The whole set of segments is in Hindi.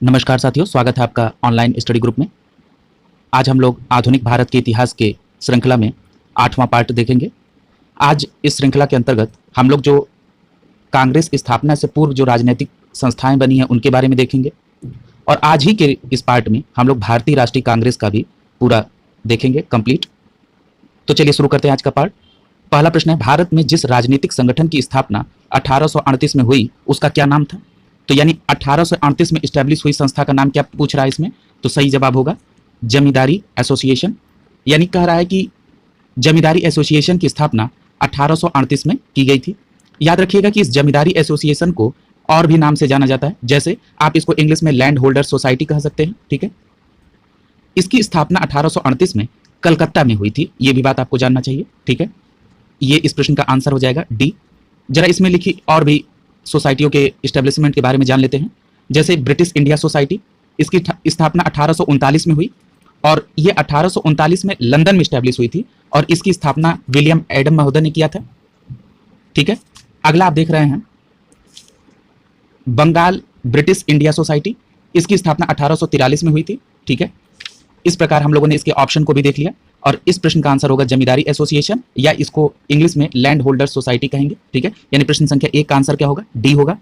नमस्कार साथियों, स्वागत है आपका ऑनलाइन स्टडी ग्रुप में। आज हम लोग आधुनिक भारत के इतिहास के श्रृंखला में 8वां पार्ट देखेंगे। आज इस श्रृंखला के अंतर्गत हम लोग जो कांग्रेस स्थापना से पूर्व जो राजनीतिक संस्थाएं बनी हैं उनके बारे में देखेंगे, और आज ही के इस पार्ट में हम लोग भारतीय राष्ट्रीय कांग्रेस का भी पूरा देखेंगे कंप्लीट। तो चलिए शुरू करते हैं आज का पार्ट। पहला प्रश्न है, भारत में जिस राजनीतिक संगठन की स्थापना 1838 में हुई उसका क्या नाम था? तो यानी 1838 में स्टैब्लिश हुई संस्था का नाम क्या पूछ रहा है इसमें, तो सही जवाब होगा जमींदारी एसोसिएशन। यानी कह रहा है कि जमींदारी एसोसिएशन की स्थापना 1838 में की गई थी। याद रखिएगा कि इस जमींदारी एसोसिएशन को और भी नाम से जाना जाता है, जैसे आप इसको इंग्लिश में लैंड होल्डर सोसाइटी कह सकते हैं। ठीक है, इसकी स्थापना 1838 में कलकत्ता में हुई थी, ये भी बात आपको जानना चाहिए। ठीक है, ये इस प्रश्न का आंसर हो जाएगा डी। जरा इसमें लिखी और भी सोसाइटियों के इस्टेब्लिशमेंट के बारे में जान लेते हैं। जैसे ब्रिटिश इंडिया सोसाइटी, इसकी स्थापना 1839 में हुई, और ये 1839 में लंदन में इस्टेब्लिश हुई थी, और इसकी स्थापना विलियम एडम महोदय ने किया था। ठीक है, अगला आप देख रहे हैं बंगाल ब्रिटिश इंडिया सोसाइटी, इसकी स्थापना 1843 में हुई थी। ठीक है, इस प्रकार हम लोगों ने इसके ऑप्शन को भी देख लिया, और इस प्रश्न का आंसर होगा जमींदारी एसोसिएशन, या इसको इंग्लिश में लैंड होल्डर सोसाइटी कहेंगे। ठीक है, यानी प्रश्न संख्या 1 का आंसर क्या होगा? डी होगा।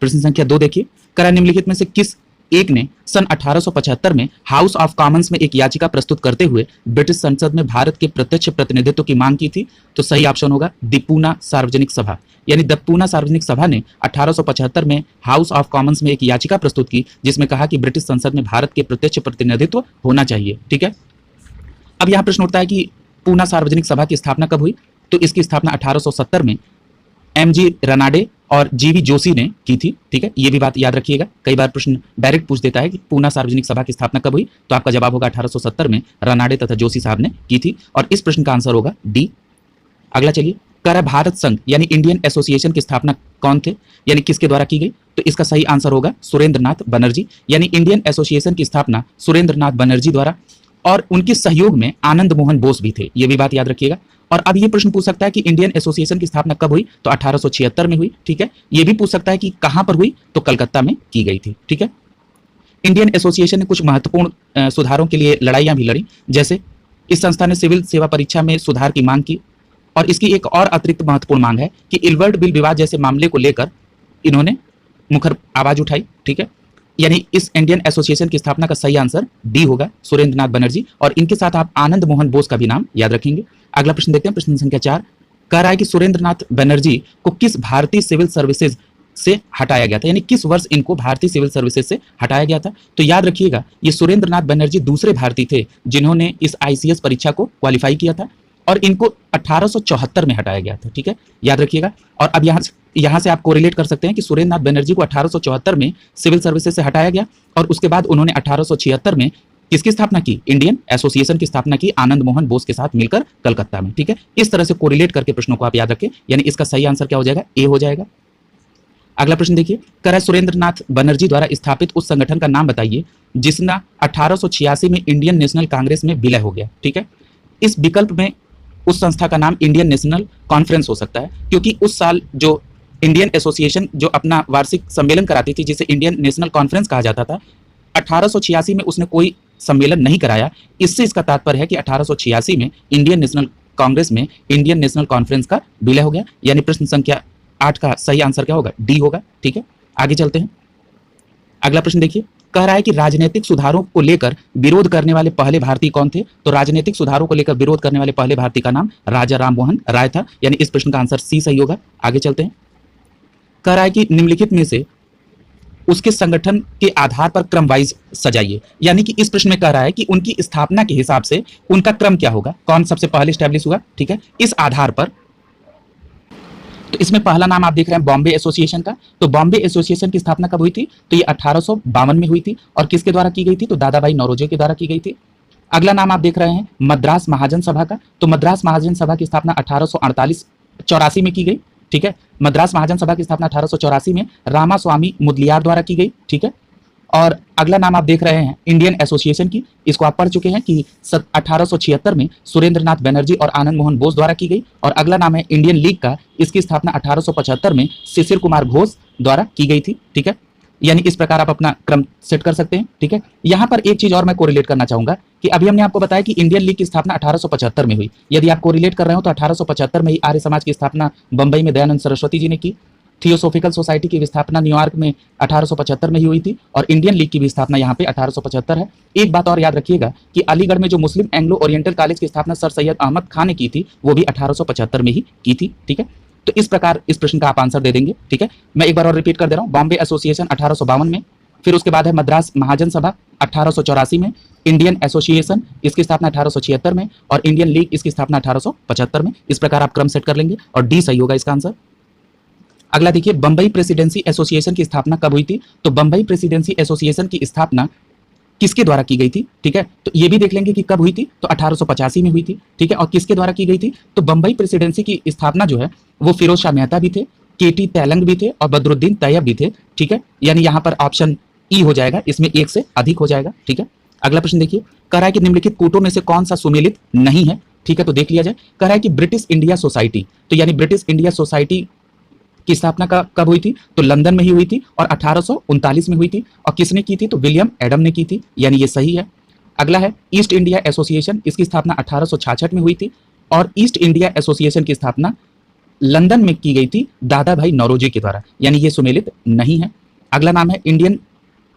प्रश्न संख्या 2 देखिए, करा निम्नलिखित में से किस एक ने सन 1875 में हाउस ऑफ कॉमन्स में एक याचिका प्रस्तुत करते हुए ब्रिटिश संसद में भारत के प्रत्यक्ष प्रतिनिधित्व की मांग की थी? तो सही ऑप्शन होगा द पूना सार्वजनिक सभा। यानी द पूना सार्वजनिक सभा ने 1875 में हाउस ऑफ कॉमन्स में एक याचिका प्रस्तुत की, जिसमें कहा कि ब्रिटिश संसद में भारत के प्रत्यक्ष प्रतिनिधित्व होना चाहिए। ठीक है, अब यहां प्रश्न उठता है कि पूना सार्वजनिक सभा की स्थापना कब हुई? तो इसकी स्थापना 1870 में एमजी रनाडे और जीवी जोशी ने की थी। ठीक है, ये भी बात याद रखिएगा, कई बार प्रश्न डायरेक्ट पूछ देता है कि पूना सार्वजनिक सभा की स्थापना कब हुई, तो आपका जवाब होगा 1870 में रनाडे तथा जोशी साहब ने की थी, और इस प्रश्न का आंसर होगा डी। अगला चलिए, कर भारत संघ यानी इंडियन एसोसिएशन की स्थापना कौन थे, यानी किसके द्वारा की गई? तो इसका सही आंसर होगा सुरेंद्र नाथ बनर्जी। यानी इंडियन एसोसिएशन की स्थापना सुरेंद्र नाथ बनर्जी द्वारा, और उनके सहयोग में आनंद मोहन बोस भी थे, ये भी बात याद रखिएगा। और अब ये प्रश्न पूछ सकता है कि इंडियन एसोसिएशन की स्थापना कब हुई? तो 1876 में हुई। ठीक है, ये भी पूछ सकता है कि कहां पर हुई, तो कलकत्ता में की गई थी। ठीक है, इंडियन एसोसिएशन ने कुछ महत्वपूर्ण सुधारों के लिए लड़ाइयां भी लड़ी, जैसे इस संस्था ने सिविल सेवा परीक्षा में सुधार की मांग की, और इसकी एक और अतिरिक्त महत्वपूर्ण मांग है कि इलवर्ड बिल विवाद जैसे मामले को लेकर इन्होंने मुखर आवाज उठाई। ठीक है, यानी इस इंडियन एसोसिएशन की स्थापना का सही आंसर डी होगा सुरेंद्र नाथ बनर्जी, और इनके साथ आप आनंद मोहन बोस का भी नाम याद रखेंगे। अगला प्रश्न देखते हैं, प्रश्न संख्या 4 कह रहा है कि सुरेंद्र नाथ बनर्जी को किस भारतीय सिविल सर्विसेज से हटाया गया था, यानी किस वर्ष इनको भारतीय सिविल सर्विसेज से हटाया गया था? तो याद रखिएगा, ये सुरेंद्र नाथ बनर्जी दूसरे भारतीय थे जिन्होंने इस आईसीएस परीक्षा को क्वालिफाई किया था, और इनको 1874 में हटाया गया था। ठीक है, याद रखिएगा। और अब यहाँ से आप कोरिलेट कर सकते हैं कि सुरेंद्र नाथ बनर्जी को 1874 में सिविल सर्विसेज से हटाया गया, और उसके बाद उन्होंने 1876 में किसकी स्थापना की? इंडियन एसोसिएशन की स्थापना की, आनंद मोहन बोस के साथ मिलकर कलकत्ता में। ठीक है, इस तरह से कोरिलेट करके प्रश्नों को आप याद रखें, यानी इसका सही आंसर क्या हो जाएगा? ए हो जाएगा। अगला प्रश्न देखिए, कह रहा है सुरेंद्र नाथ बनर्जी द्वारा स्थापित उस संगठन का नाम बताइए जिसना 1886 में इंडियन नेशनल कांग्रेस में विलय हो गया। ठीक है, इस विकल्प में उस संस्था का नाम इंडियन नेशनल कॉन्फ्रेंस हो सकता है, क्योंकि उस साल जो इंडियन एसोसिएशन जो अपना वार्षिक सम्मेलन कराती थी, जिसे इंडियन नेशनल कॉन्फ्रेंस कहा जाता था, 1886 में उसने कोई सम्मेलन नहीं कराया। इससे इसका तात्पर्य है कि 1886 में इंडियन नेशनल कांग्रेस में इंडियन नेशनल कॉन्फ्रेंस का विलय हो गया, यानी प्रश्न संख्या 8 का सही आंसर क्या होगा? डी होगा। ठीक है, आगे चलते हैं। अगला प्रश्न देखिए, कह रहा है कि राजनीतिक सुधारों को लेकर विरोध करने वाले पहले भारतीय कौन थे? तो राजनीतिक सुधारों को लेकर विरोध करने वाले पहले भारतीय का नाम राजा राम मोहन राय था, यानी इस प्रश्न का आंसर सी सही होगा। आगे चलते हैं। कह रहा है कि निम्नलिखित में से उसके संगठन के आधार पर क्रम वाइज सजाइए, यानी कि इस प्रश्न में कह रहा है कि उनकी स्थापना के हिसाब से उनका क्रम क्या होगा, कौन सबसे पहले स्टैब्लिश हुआ। ठीक है, इस आधार पर तो इसमें पहला नाम आप देख रहे हैं बॉम्बे एसोसिएशन का। तो बॉम्बे एसोसिएशन की स्थापना कब हुई थी? तो ये 1852 में हुई थी, और किसके द्वारा की गई थी? तो दादा भाई नौरोजी के द्वारा की गई थी। अगला नाम आप देख रहे हैं मद्रास महाजन सभा का। तो मद्रास महाजन सभा की स्थापना 1884 में की गई। ठीक है, मद्रास महाजन सभा की स्थापना 1884 में रामास्वामी मुदलियार द्वारा की गई। ठीक है, और अगला नाम आप देख रहे हैं इंडियन एसोसिएशन की, इसको आप पढ़ चुके हैं कि 1876 में सुरेंद्र नाथ बनर्जी और आनंद मोहन बोस द्वारा की गई। और अगला नाम है इंडियन लीग का, इसकी स्थापना 1875 में शिशिर कुमार घोष द्वारा की गई थी। ठीक है, यानी इस प्रकार आप अपना क्रम सेट कर सकते हैं, ठीक है। यहाँ पर एक चीज और मैं कोरिलेट करना चाहूंगा कि अभी हमने आपको बताया कि इंडियन लीग की स्थापना 1875 में हुई। यदि आप कोरिलेट कर रहे हो तो 1875 में ही आर्य समाज की स्थापना बंबई में दयानंद सरस्वती जी ने की। थियोसोफिकल सोसाइटी की स्थापना न्यूयॉर्क में 1875 में ही हुई थी और इंडियन लीग की भी स्थापना यहाँ पे 1875 है। एक बात और याद रखिएगा कि अलीगढ़ में जो मुस्लिम एंग्लो ओरिएंटल कॉलेज की स्थापना सर सैयद अहमद खान ने की थी वो भी 1875 में ही की थी, ठीक है। तो इस प्रकार इस प्रश्न का आप आंसर दे देंगे, ठीक है। मैं एक बार और रिपीट कर दे रहा हूँ। बॉम्बे एसोसिएशन 1852 में, फिर उसके बाद है मद्रास महाजन सभा 1884 में, इंडियन एसोसिएशन इसकी स्थापना 1876 में और इंडियन लीग इसकी स्थापना 1875 में। इस प्रकार आप क्रम सेट कर लेंगे और डी सही होगा इसका आंसर। अगला देखिए, बंबई प्रेसिडेंसी एसोसिएशन की स्थापना कब हुई थी? तो बंबई प्रेसिडेंसी एसोसिएशन की स्थापना किसके द्वारा की गई थी, ठीक है। तो ये भी देख लेंगे कि कब हुई थी, तो 1885 में हुई थी, ठीक है। और किसके द्वारा की गई थी? तो बंबई प्रेसिडेंसी की स्थापना जो है वो फिरोज शाह मेहता भी थे, केटी तैलंग भी थे और बदरुद्दीन तैयब भी थे, ठीक है। यानी यहाँ पर ऑप्शन ई हो जाएगा, इसमें एक से अधिक हो जाएगा, ठीक है। अगला प्रश्न देखिए, कह रहा है कि निम्नलिखित कूटों में से कौन सा सुमेलित नहीं है, ठीक है। तो देख लिया जाए। कह रहा है कि ब्रिटिश इंडिया सोसाइटी, तो यानी ब्रिटिश इंडिया सोसाइटी की स्थापना कब हुई थी? तो लंदन में ही हुई थी और 1839 में हुई थी। और किसने की थी? तो विलियम एडम ने की थी, यानी ये सही है। अगला है ईस्ट इंडिया एसोसिएशन, इसकी स्थापना 1866 में हुई थी और ईस्ट इंडिया एसोसिएशन की स्थापना लंदन में की गई थी दादा भाई नौरोजी के द्वारा, यानी ये सुमेलित नहीं है। अगला नाम है इंडियन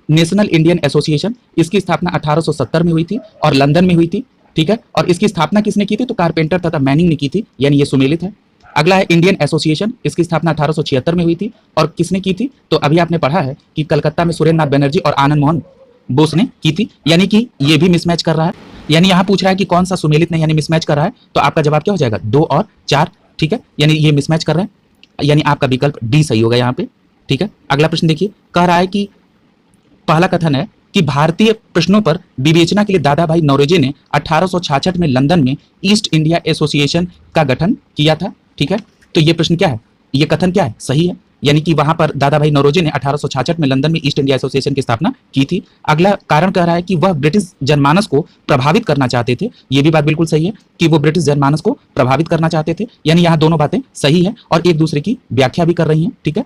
नेशनल इंडियन एसोसिएशन, इसकी स्थापना 1870 में हुई थी और लंदन में हुई थी, ठीक है। और इसकी स्थापना किसने की थी? तो कारपेंटर तथा मैनिंग ने की थी, यानी ये सुमेलित है। अगला है इंडियन एसोसिएशन, इसकी स्थापना 1876 में हुई थी और किसने की थी? तो अभी आपने पढ़ा है कि कलकत्ता में सुरेंद्र नाथ बनर्जी और आनंद मोहन बोस ने की थी, यानी कि ये भी मिसमैच कर रहा है। यानी यहाँ पूछ रहा है कि कौन सा सुमेलित नहीं, यानी मिसमैच कर रहा है। तो आपका जवाब क्या हो जाएगा? 2 और 4, ठीक है। यानी ये मिसमैच कर रहे हैं, यानी आपका विकल्प डी सही होगा यहाँ पे, ठीक है। अगला प्रश्न देखिए, कह रहा है कि पहला कथन है कि भारतीय प्रश्नों पर विवेचना के लिए दादा भाई नौरोजी ने 1866 में लंदन में ईस्ट इंडिया एसोसिएशन का गठन किया था, ठीक है। तो ये प्रश्न क्या है, ये कथन क्या है? सही है, यानी कि वहां पर दादा भाई नौरोजी ने 1866 में लंदन में ईस्ट इंडिया एसोसिएशन की स्थापना की थी। अगला कारण कह रहा है कि वह ब्रिटिश जनमानस को प्रभावित करना चाहते थे, ये भी बात बिल्कुल सही है कि वो ब्रिटिश जनमानस को प्रभावित करना चाहते थे, यानी यहाँ दोनों बातें सही है और एक दूसरे की व्याख्या भी कर रही हैं, ठीक है।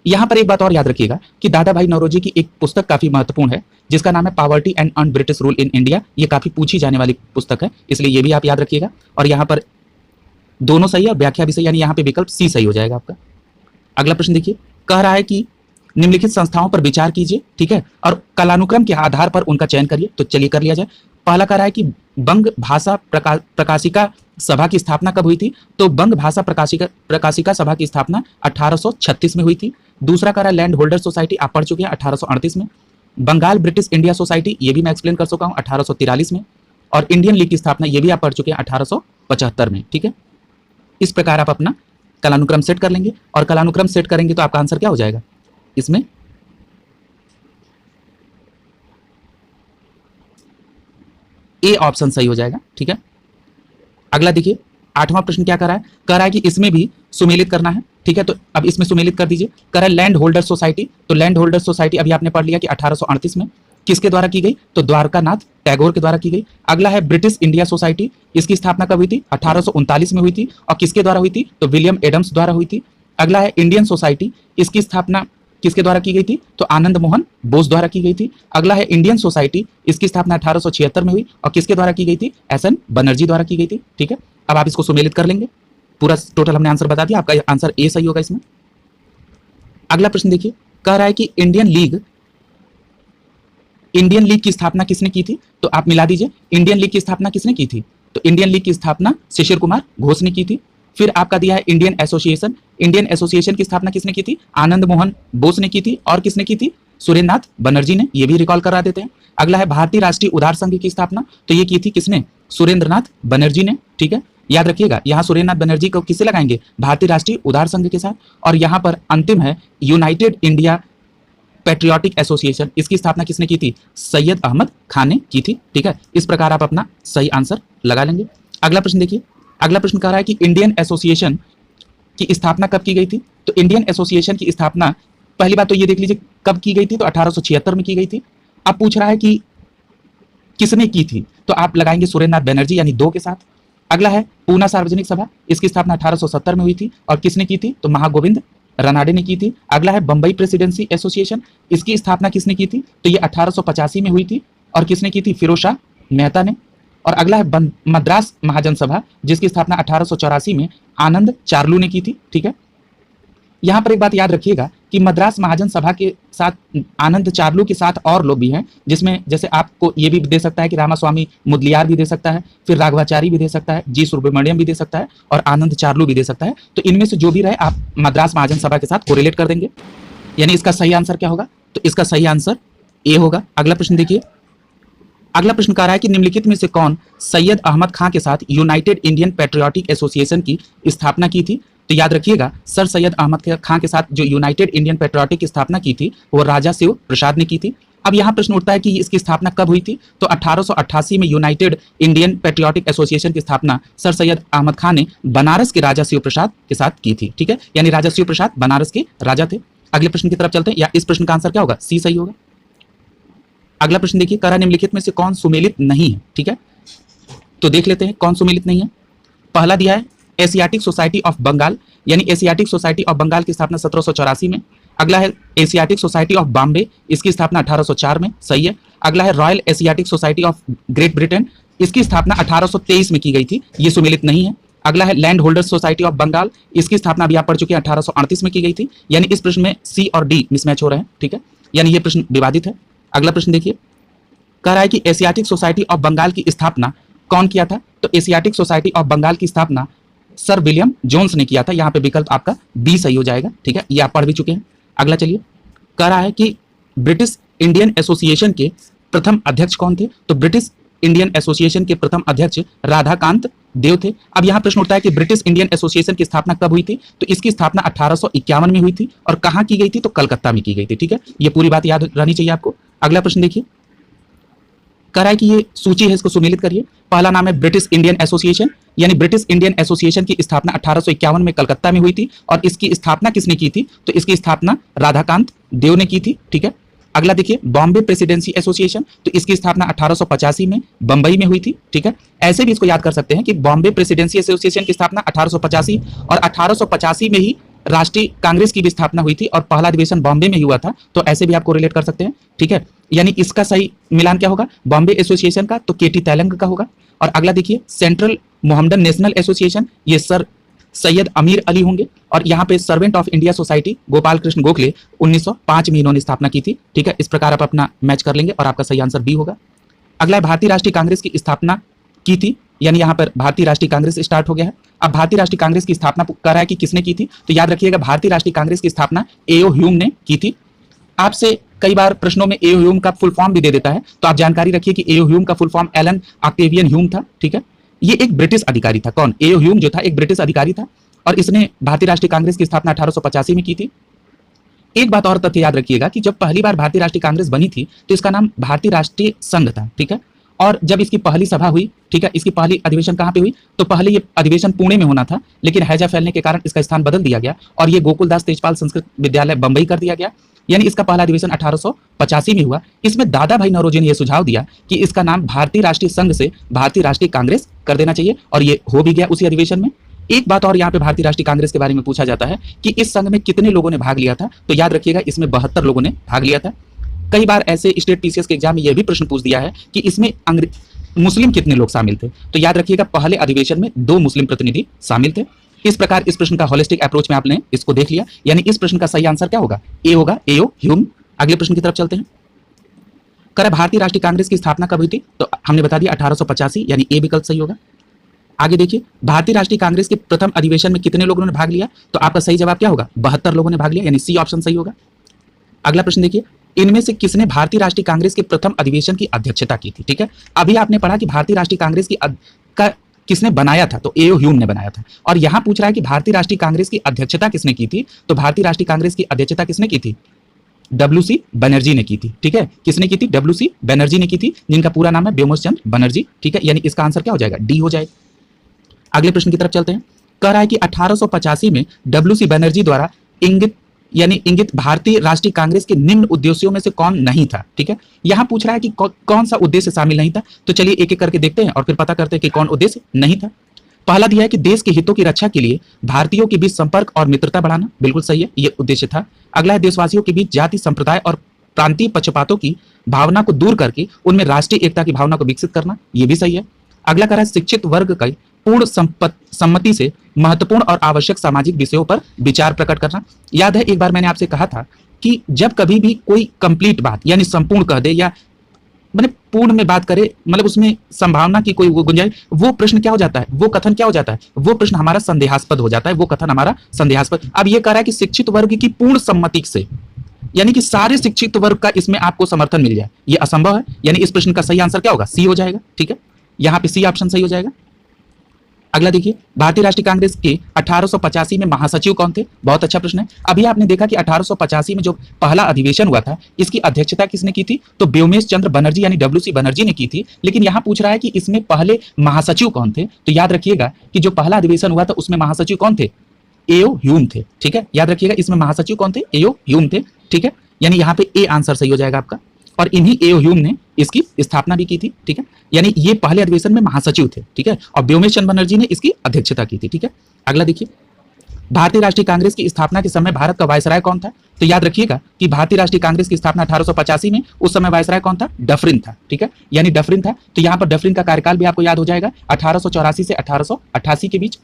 यहाँ पर एक बात और याद रखिएगा कि दादा भाई नौरोजी की एक पुस्तक काफी महत्वपूर्ण है जिसका नाम है poverty and un British rule in India. ये काफी पूछी जाने वाली पुस्तक है, इसलिए ये भी आप याद रखिएगा। और यहाँ पर दोनों सही है और व्याख्या भी सही, यानी यहाँ पे विकल्प सी सही हो जाएगा आपका। अगला प्रश्न देखिए, कह रहा है कि निम्नलिखित संस्थाओं पर विचार कीजिए, ठीक है, और कालानुक्रम के आधार पर उनका चयन करिए। तो चलिए कर लिया जाए। पहला कह रहा है कि बंग भाषा प्रकाशिका सभा की स्थापना कब हुई थी? तो बंग भाषा प्रकाशिका सभा की स्थापना 1836 में हुई थी। दूसरा कह रहा है लैंड होल्डर सोसाइटी, आप पढ़ चुके हैं, 1838 में। बंगाल ब्रिटिश इंडिया सोसाइटी, ये भी मैं एक्सप्लेन कर चुका हूँ, 1843 में। और इंडियन लीग की स्थापना, ये भी आप पढ़ चुके हैं, 1875 में, ठीक है। इस प्रकार आप अपना कलानुक्रम सेट कर लेंगे और कलानुक्रम सेट करेंगे तो आपका आंसर क्या हो जाएगा? इसमें ए ऑप्शन सही हो जाएगा, ठीक है। अगला देखिए, 8वां प्रश्न क्या कर रहा है? कह रहा है कि इसमें भी सुमेलित करना है, ठीक है। तो अब इसमें सुमेलित कर दीजिए। कह रहा है लैंड होल्डर सोसाइटी, तो लैंड होल्डर सोसाइटी अभी आपने पढ़ लिया कि 1838 में। किसके द्वारा की गई? तो द्वारकानाथ टैगोर के द्वारा की गई। अगला है ब्रिटिश इंडिया सोसाइटी, इसकी स्थापना कब हुई थी? 1839 में हुई थी और किसके द्वारा हुई थी? तो विलियम एडम्स द्वारा हुई थी। अगला है इंडियन सोसाइटी, इसकी स्थापना किसके द्वारा की गई थी? तो आनंद मोहन बोस द्वारा की गई थी। अगला है इंडियन सोसाइटी, इसकी स्थापना 1876 में हुई और किसके द्वारा की गई थी? एसएन बनर्जी द्वारा की गई थी, ठीक है। अब आप इसको सुमेलित कर लेंगे। पूरा टोटल हमने आंसर बता दिया, आपका आंसर ए सही होगा इसमें। अगला प्रश्न देखिए, कह रहा है कि इंडियन लीग की स्थापना किसने की थी? तो आप मिला दीजिए, इंडियन लीग की स्थापना किसने की थी? तो इंडियन लीग की स्थापना शिशिर कुमार घोष ने की थी। फिर आपका दिया है इंडियन एसोसिएशन, इंडियन एसोसिएशन की स्थापना किसने की थी? आनंद मोहन बोस ने की थी। और किसने की थी? सुरेंद्र नाथ बनर्जी ने, ये भी रिकॉल करा देते हैं। अगला है भारतीय राष्ट्रीय उदार संघ की स्थापना, तो ये की थी किसने? सुरेंद्र नाथ बनर्जी ने, ठीक है। याद रखिएगा, यहाँ सुरेंद्र नाथ बनर्जी को किससे लगाएंगे? भारतीय राष्ट्रीय उदार संघ के साथ। और यहाँ पर अंतिम है यूनाइटेड इंडिया पैट्रियोटिक एसोसिएशन, इसकी स्थापना किसने की थी? सैयद अहमद खान ने की थी, ठीक है। इस प्रकार आप अपना सही आंसर लगा लेंगे। अगला प्रश्न देखिए, अगला प्रश्न कह रहा है कि इंडियन एसोसिएशन की स्थापना कब की गई थी? तो इंडियन एसोसिएशन की स्थापना, पहली बात तो ये देख लीजिए कब की गई थी, तो 1876 में की गई थी। अब पूछ रहा है कि किसने की थी, तो आप लगाएंगे सुरेंद्र नाथ बनर्जी, यानी 2 के साथ। अगला है पूना सार्वजनिक सभा, इसकी स्थापना 1870 में हुई थी और किसने की थी? तो महागोविंद रनाडे ने की थी। अगला है बंबई प्रेसिडेंसी एसोसिएशन, इसकी स्थापना किसने की थी? तो ये 1885 में हुई थी और किसने की थी? फिरोज शाह मेहता ने। और अगला है मद्रास महाजन सभा, जिसकी स्थापना 1884 में आनंद चार्लू ने की थी। ठीक है, यहां पर एक बात याद रखिएगा कि मद्रास महाजन सभा के साथ आनंद चार्लू के साथ और लोग भी हैं, जिसमें जैसे आपको ये भी दे सकता है कि रामास्वामी मुदलियार भी दे सकता है, फिर राघवाचारी भी दे सकता है, जी सुब्रमण्यम भी दे सकता है और आनंद चार्लू भी दे सकता है। तो इनमें से जो भी रहे आप मद्रास महाजन सभा के साथ कोरिलेट कर देंगे, यानी इसका सही आंसर क्या होगा? तो इसका सही आंसर ए होगा। अगला प्रश्न देखिए, अगला प्रश्न कह रहा है कि निम्नलिखित में से कौन सैयद अहमद खां के साथ यूनाइटेड इंडियन पैट्रियोटिक एसोसिएशन की स्थापना की थी? तो याद रखिएगा, सर सैयद अहमद खां के साथ जो यूनाइटेड इंडियन पैट्रियोटिक की स्थापना की थी वो राजा शिव प्रसाद ने की थी। अब यहाँ प्रश्न उठता है कि इसकी स्थापना कब हुई थी? तो 1888 में यूनाइटेड इंडियन पैट्रियोटिक एसोसिएशन की स्थापना सर सैयद अहमद खां ने बनारस के राजा शिव प्रसाद के साथ की थी। ठीक है, यानी राजा शिव प्रसाद बनारस के राजा थे। अगले प्रश्न की तरफ चलते हैं, या इस प्रश्न का आंसर क्या होगा? सी सही होगा। अगला प्रश्न देखिए, करा निम्नलिखित में से कौन सुमेलित नहीं है? ठीक है, तो देख लेते हैं कौन सुमेलित नहीं है। पहला दिया है एशियाटिक सोसाइटी ऑफ बंगाल, यानी एशियाटिक सोसाइटी ऑफ बंगाल की स्थापना 1784 में। अगला है एशियाटिक सोसाइटी ऑफ बॉम्बे, इसकी स्थापना 1804 में, सही है। अगला है royal Asiatic society of great Britain, इसकी स्थापना 1823 में की गई थी, ये सुमेलित नहीं है। अगला है land holders society of Bengal, इसकी स्थापना अभी आप पढ़ चुके हैं 1838 में की गई थी, यानी इस प्रश्न में सी और डी मिसमैच हो रहे हैं। ठीक है, यानी ये प्रश्न विवादित है। अगला प्रश्न देखिए, कह रहा है कि एशियाटिक सोसाइटी ऑफ बंगाल की स्थापना कौन किया था? तो एशियाटिक सोसाइटी ऑफ बंगाल की स्थापना सर विलियम जोन्स ने किया था। यहाँ पे विकल्प आपका बी सही हो जाएगा। ठीक है, ये आप पढ़ भी चुके हैं। अगला चलिए, कह रहा है कि ब्रिटिश इंडियन एसोसिएशन के प्रथम अध्यक्ष कौन थे? तो ब्रिटिश इंडियन एसोसिएशन के प्रथम अध्यक्ष राधाकांत देव थे। अब यहाँ प्रश्न उठता है कि ब्रिटिश इंडियन एसोसिएशन की स्थापना कब हुई थी? तो इसकी स्थापना 1851 में हुई थी और कहाँ की गई थी? तो कलकत्ता में की गई थी। ठीक है, ये पूरी बात याद रहनी चाहिए आपको। अगला प्रश्न देखिए, कह रहा है कि ये सूची है, इसको सुमेलित करिए। पहला नाम है ब्रिटिश इंडियन एसोसिएशन, यानी ब्रिटिश इंडियन एसोसिएशन की स्थापना 1851 में कलकत्ता में हुई थी और इसकी स्थापना किसने की थी? तो इसकी स्थापना राधाकांत देव ने की थी। ठीक है, अगला देखिए बॉम्बे प्रेसिडेंसी एसोसिएशन, तो इसकी स्थापना 1885 में बंबई में हुई थी। ठीक है, ऐसे भी इसको याद कर सकते हैं कि बॉम्बे प्रेसिडेंसी एसोसिएशन की स्थापना 1885 और 1885 में ही राष्ट्रीय कांग्रेस की भी स्थापना हुई थी और पहला अधिवेशन बॉम्बे में हुआ था, तो ऐसे भी आपको रिलेट कर सकते हैं। ठीक है, यानी इसका सही मिलान क्या होगा? बॉम्बे एसोसिएशन का तो केटी तैलंग का होगा। और अगला देखिए सेंट्रल मोहम्मदन नेशनल एसोसिएशन, ये सर सैयद अमीर अली होंगे और यहाँ पे servant of India society Gopal Krishna Gokhale 1905 में इन्होंने स्थापना की थी। ठीक है, इस प्रकार आप अपना मैच कर लेंगे और आपका सही आंसर बी होगा। अगला है भारतीय राष्ट्रीय कांग्रेस की स्थापना की थी, यानी यहाँ पर भारतीय राष्ट्रीय कांग्रेस स्टार्ट हो गया है। अब भारतीय राष्ट्रीय कांग्रेस की स्थापना कर रहा है कि किसने की थी? तो याद रखिएगा भारतीय राष्ट्रीय कांग्रेस की स्थापना एओ ह्यूम ने की थी। आपसे कई बार प्रश्नों में एओ ह्यूम का फुल फॉर्म भी दे देता है, तो आप जानकारी रखिए कि एओ ह्यूम का full form Allan Octavian Hume था। ठीक है, ये एक ब्रिटिश अधिकारी था। कौन? एओ ह्यूम जो था एक ब्रिटिश अधिकारी था और इसने भारतीय राष्ट्रीय कांग्रेस की स्थापना 1885 में की थी। एक बात और तथ्य याद रखिएगा कि जब पहली बार भारतीय राष्ट्रीय कांग्रेस बनी थी तो इसका नाम भारतीय राष्ट्रीय संघ था। ठीक है, और जब इसकी पहली सभा हुई, ठीक है, इसकी पहली अधिवेशन कहाँ पे हुई? तो पहले ये अधिवेशन पुणे में होना था, लेकिन हैजा फैलने के कारण इसका स्थान बदल दिया गया और ये गोकुलदास तेजपाल संस्कृत विद्यालय बंबई कर दिया गया, यानी इसका पहला अधिवेशन 1885 में हुआ। इसमें दादा भाई नौरोजी ने यह सुझाव दिया कि इसका नाम भारतीय राष्ट्रीय संघ से भारतीय राष्ट्रीय कांग्रेस कर देना चाहिए और ये हो भी गया उसी अधिवेशन में। एक बात और यहाँ पे भारतीय राष्ट्रीय कांग्रेस के बारे में पूछा जाता है कि इस संघ में कितने लोगों ने भाग लिया था? तो याद रखिएगा इसमें 72 लोगों ने भाग लिया था। कई बार ऐसे स्टेट पीसीएस के एग्जाम में यह भी प्रश्न पूछ दिया है कि इसमें मुस्लिम कितने लोग शामिल थे? तो याद रखिएगा पहले अधिवेशन में 2 मुस्लिम प्रतिनिधि शामिल थे। इस प्रकार इस प्रश्न का होलिस्टिक अप्रोच में आपने इसको देख लिया, यानी इस प्रश्न का सही आंसर क्या होगा? ए होगा, एओ ह्यूम। अगले प्रश्न की तरफ चलते हैं। कर भारतीय राष्ट्रीय कांग्रेस की स्थापना कब हुई थी? तो हमने बता दिया 1885, यानी ए विकल्प सही होगा। आगे देखिए भारतीय राष्ट्रीय कांग्रेस के प्रथम अधिवेशन में कितने लोगों ने भाग लिया? तो आपका सही जवाब क्या होगा? 72 लोगों ने भाग लिया, यानी सी ऑप्शन सही होगा। अगला प्रश्न देखिए, इनमें से किसने भारतीय राष्ट्रीय कांग्रेस के प्रथम अधिवेशन की अध्यक्षता की थी? ठीक है, अभी आपने पढ़ा कि भारतीय राष्ट्रीय कांग्रेस का किसने बनाया था? तो एओ ह्यूम ने बनाया था। और यहां पूछ रहा है कि भारतीय राष्ट्रीय कांग्रेस की अध्यक्षता किसने की थी? तो भारतीय राष्ट्रीय कांग्रेस की अध्यक्षता किसने की थी? डब्ल्यूसी बनर्जी ने की थी। ठीक है, किसने की थी? डब्ल्यूसी बनर्जी ने की थी, जिनका पूरा नाम है व्योमकेश चंद्र बनर्जी। ठीक है, यानी इसका आंसर क्या हो जाएगा? डी हो जाएगा। अगले प्रश्न की तरफ चलते हैं। कह रहा है कि 1885 में डब्ल्यूसी बनर्जी द्वारा इंगित भारतीय राष्ट्रीय कांग्रेस के निम्न उद्देश्यों में से कौन नहीं था? ठीक है, यहां पूछ रहा है कि कौन सा उद्देश्य शामिल नहीं था। तो चलिए एक एक करके देखते हैं और फिर पता करते हैं कि कौन उद्देश्य नहीं था। पहला दिया है कि देश के हितों की रक्षा के लिए भारतीयों के बीच संपर्क और मित्रता बढ़ाना, बिल्कुल सही है, ये उद्देश्य था। अगला है देशवासियों के बीच जाति, संप्रदाय और प्रांतीय पक्षपातों की भावना को दूर करके उनमें राष्ट्रीय एकता की भावना को विकसित करना, ये भी सही है। अगला कह रहा है शिक्षित वर्ग का पूर्ण सम्मति से महत्वपूर्ण और आवश्यक सामाजिक विषयों पर विचार प्रकट करना। याद है एक बार मैंने आपसे कहा था कि जब कभी भी कोई कंप्लीट बात यानी संपूर्ण कह दे या मैंने पूर्ण में बात करे, मतलब उसमें संभावना की कोई गुंजाइश, वो प्रश्न क्या हो जाता है, वो कथन क्या हो जाता है, वो प्रश्न हमारा संदेहास्पद हो जाता है, वो कथन हमारा संदेहास्पद। अब ये कह रहा है कि शिक्षित वर्ग की पूर्ण सम्मति से, यानी कि सारे शिक्षित वर्ग का इसमें आपको समर्थन मिल जाए, ये असंभव है। यानी इस प्रश्न का सही आंसर क्या होगा, सी हो जाएगा। ठीक है, यहां पे सी ऑप्शन सही हो जाएगा। अगला देखिए, भारतीय राष्ट्रीय कांग्रेस के 1885 में महासचिव कौन थे? बहुत अच्छा प्रश्न है। अभी आपने देखा कि 1885 में जो पहला अधिवेशन हुआ था, इसकी अध्यक्षता किसने की थी? तो व्योमेश चंद्र बनर्जी यानी डब्ल्यूसी बनर्जी ने की थी। लेकिन यहां पूछ रहा है कि इसमें पहले महासचिव कौन थे? तो याद रखिएगा कि जो पहला अधिवेशन हुआ था उसमें महासचिव कौन थे? एओ ह्यूम थे। ठीक है, याद रखिएगा इसमें महासचिव कौन थे? एओ ह्यूम थे। ठीक है, यानी यहाँ पे ए आंसर सही हो जाएगा आपका। और इन्हीं एओ ह्यूम ने इसकी स्थापना भी की थी। ठीक है, यानी ये पहले अधिवेशन में महासचिव थे। ठीक है, और व्योमेश चंद्र बनर्जी ने इसकी अध्यक्षता की थी। ठीक है, अगला देखिए, भारतीय राष्ट्रीय कांग्रेस की स्थापना के समय भारत का वायसराय कौन था? तो याद रखिएगा कि भारतीय राष्ट्रीय कांग्रेस की स्थापना 1885 में, उस समय वायसराय कौन था? डफरिन था। ठीक है, यानी डफरिन था। तो यहाँ पर डफरिन का कार्यकाल भी आपको याद हो जाएगा, 1884 से 1888 के बीच।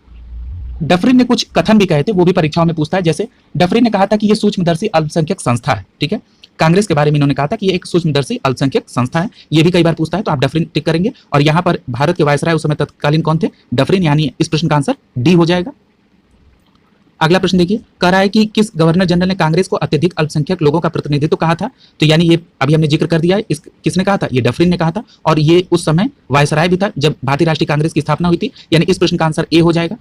डफरिन ने कुछ कथन भी कहे थे, वो भी परीक्षाओं में पूछता है। जैसे डफरिन ने कहा था कि ये सूक्ष्मदर्शी अल्पसंख्यक संस्था है। ठीक है, कांग्रेस के बारे में इन्होंने कहा था कि ये एक सूक्ष्मदर्शी अल्पसंख्यक संस्था है। ये भी कई बार पूछता है, तो आप डफरिन टिक करेंगे। और यहाँ पर भारत के वायसराय उस समय तत्कालीन कौन थे? डफरिन, यानी इस प्रश्न का आंसर डी हो जाएगा। अगला प्रश्न देखिए, कह रहा है कि किस गवर्नर जनरल ने कांग्रेस को अत्यधिक अल्पसंख्यक लोगों का प्रतिनिधित्व कहा था? तो यानी ये अभी हमने जिक्र कर दिया है, किसने कहा था? ये डफरिन ने कहा था। और ये उस समय वायसराय भी था जब भारतीय राष्ट्रीय कांग्रेस की स्थापना हुई थी। यानी इस प्रश्न का आंसर ए हो जाएगा।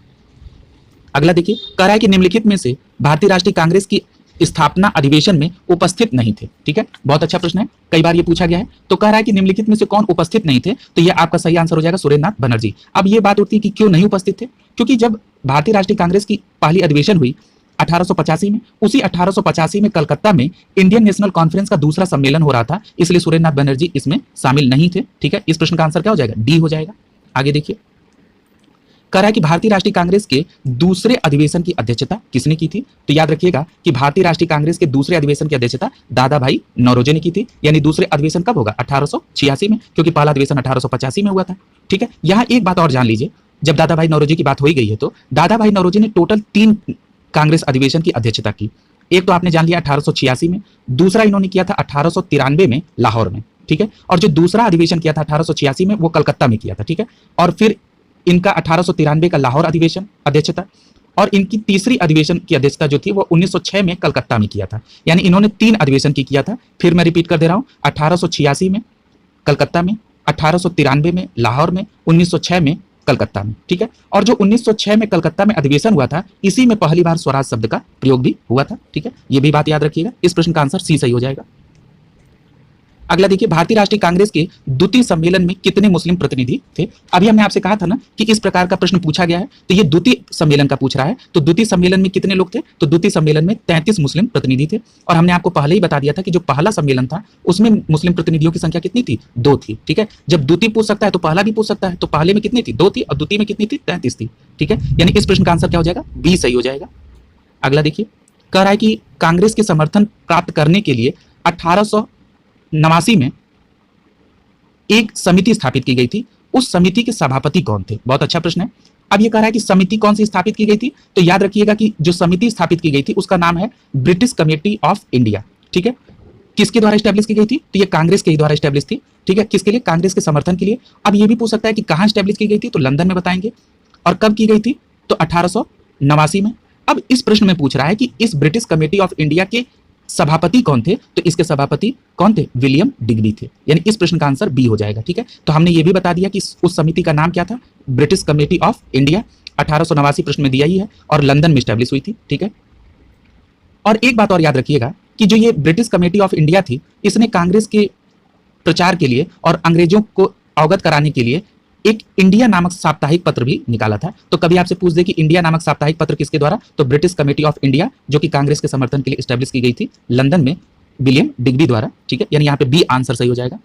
अगला देखिए, कह रहा है कि निम्नलिखित में से भारतीय राष्ट्रीय कांग्रेस की स्थापना अधिवेशन में उपस्थित नहीं थे। ठीक है, बहुत अच्छा प्रश्न है, कई बार ये पूछा गया है। तो कह रहा है कि निम्नलिखित में से कौन उपस्थित नहीं थे? तो ये आपका सही आंसर हो जाएगा सुरेंद्रनाथ बनर्जी। अब ये बात उठती है कि क्यों नहीं उपस्थित थे? क्योंकि जब भारतीय राष्ट्रीय कांग्रेस की पहली अधिवेशन हुई 1885 में, उसी 1885 में कलकत्ता में इंडियन नेशनल कॉन्फ्रेंस का दूसरा सम्मेलन हो रहा था, इसलिए सुरेंद्रनाथ बनर्जी इसमें शामिल नहीं थे। ठीक है, इस प्रश्न का आंसर क्या हो जाएगा? डी हो जाएगा। आगे देखिए, कह रहा है कि भारतीय राष्ट्रीय कांग्रेस के दूसरे अधिवेशन की अध्यक्षता किसने की थी? तो याद रखिएगा कि भारतीय राष्ट्रीय कांग्रेस के दूसरे अधिवेशन की अध्यक्षता दादा भाई नौरोजी ने की थी। यानी दूसरे अधिवेशन कब होगा? 1886 में, क्योंकि पहला अधिवेशन 1885 में हुआ था। ठीक है, यहाँ एक बात और जान लीजिए, जब दादा भाई नौरोजी की बात हो ही गई है तो दादा भाई नौरोजी ने टोटल 3 कांग्रेस अधिवेशन की अध्यक्षता की। एक तो आपने जान लिया 1886 में, दूसरा इन्होंने किया था 1893 में लाहौर में। ठीक है, और जो दूसरा अधिवेशन किया था 1886 में, वो कलकत्ता में किया था। ठीक है, और फिर इनका 1893 का लाहौर अधिवेशन अध्यक्षता, और इनकी तीसरी अधिवेशन की अध्यक्षता जो थी वो 1906 में कलकत्ता में किया था। यानी इन्होंने 3 अधिवेशन की किया था। फिर मैं रिपीट कर दे रहा हूं, 1886 में कलकत्ता में, 1893 में लाहौर में, 1906 में कलकत्ता में। ठीक है, और जो 1906 में कलकत्ता में अधिवेशन हुआ था, इसी में पहली बार स्वराज शब्द का प्रयोग भी हुआ था। ठीक है, ये भी बात याद रखिएगा। इस प्रश्न का आंसर सी सही हो जाएगा। अगला देखिए, भारतीय राष्ट्रीय कांग्रेस के द्वितीय सम्मेलन में कितने मुस्लिम प्रतिनिधि थे? अभी हमने आपसे कहा था ना कि इस प्रकार का प्रश्न पूछा गया है, तो ये द्वितीय सम्मेलन का पूछ रहा है। तो द्वितीय सम्मेलन में कितने लोग थे? तो द्वितीय सम्मेलन में 33 मुस्लिम प्रतिनिधि थे। और हमने आपको पहले ही बता दिया था कि जो पहला सम्मेलन था उसमें मुस्लिम प्रतिनिधियों की संख्या कितनी थी? 2 थी। ठीक है, जब द्वितीय पूछ सकता है तो पहला भी पूछ सकता है। तो पहले में कितनी थी? 2 थी, और द्वितीय में कितनी थी? 33 थी। ठीक है, यानी इस प्रश्न का आंसर क्या हो जाएगा? बी सही हो जाएगा। अगला देखिए, कह रहा है कि कांग्रेस के समर्थन प्राप्त करने के लिए 1889 में एक समिति स्थापित की गई थी। उस समिति के सभापति कौन थे? बहुत अच्छा प्रश्न है। अब ये कह रहा है कि समिति कौन सी स्थापित की गई थी? तो याद रखिएगा कि जो समिति स्थापित की गई थी उसका नाम है ब्रिटिश कमेटी ऑफ इंडिया। ठीक है, किसके द्वारा स्टैब्लिश की गई थी? तो ये कांग्रेस के ही द्वारा स्टैब्लिश थी। ठीक है, किसके लिए? कांग्रेस के समर्थन के लिए। अब ये भी पूछ सकता है कि कहां स्टैब्लिश की गई थी? तो लंदन में बताएंगे। और कब की गई थी? तो 1889 में। अब इस प्रश्न में पूछ रहा है कि इस ब्रिटिश कमेटी ऑफ इंडिया के सभापति कौन थे? तो इसके सभापति कौन थे? विलियम डिग्बी थे। यानी इस प्रश्न का आंसर बी हो जाएगा। ठीक है, तो हमने ये भी बता दिया कि उस समिति का नाम क्या था? British committee of India. 1889 प्रश्न में दिया ही है, और लंदन में स्टैब्लिश हुई थी। ठीक है, और एक बात और याद रखिएगा कि जो ये ब्रिटिश कमेटी ऑफ इंडिया थी, इसने कांग्रेस के प्रचार के लिए और अंग्रेजों को अवगत कराने के लिए एक इंडिया नामक साप्ताहिक पत्र भी निकाला था। तो कभी आपसे पूछ दे कि इंडिया नामक साप्ताहिक पत्र किसके द्वारा? तो ब्रिटिश कमेटी ऑफ इंडिया, जो कि कांग्रेस के समर्थन के लिए स्टैब्लिश की गई थी लंदन में, विलियम डिग्बी द्वारा। ठीक है, यानी यहाँ पे बी आंसर सही हो जाएगा।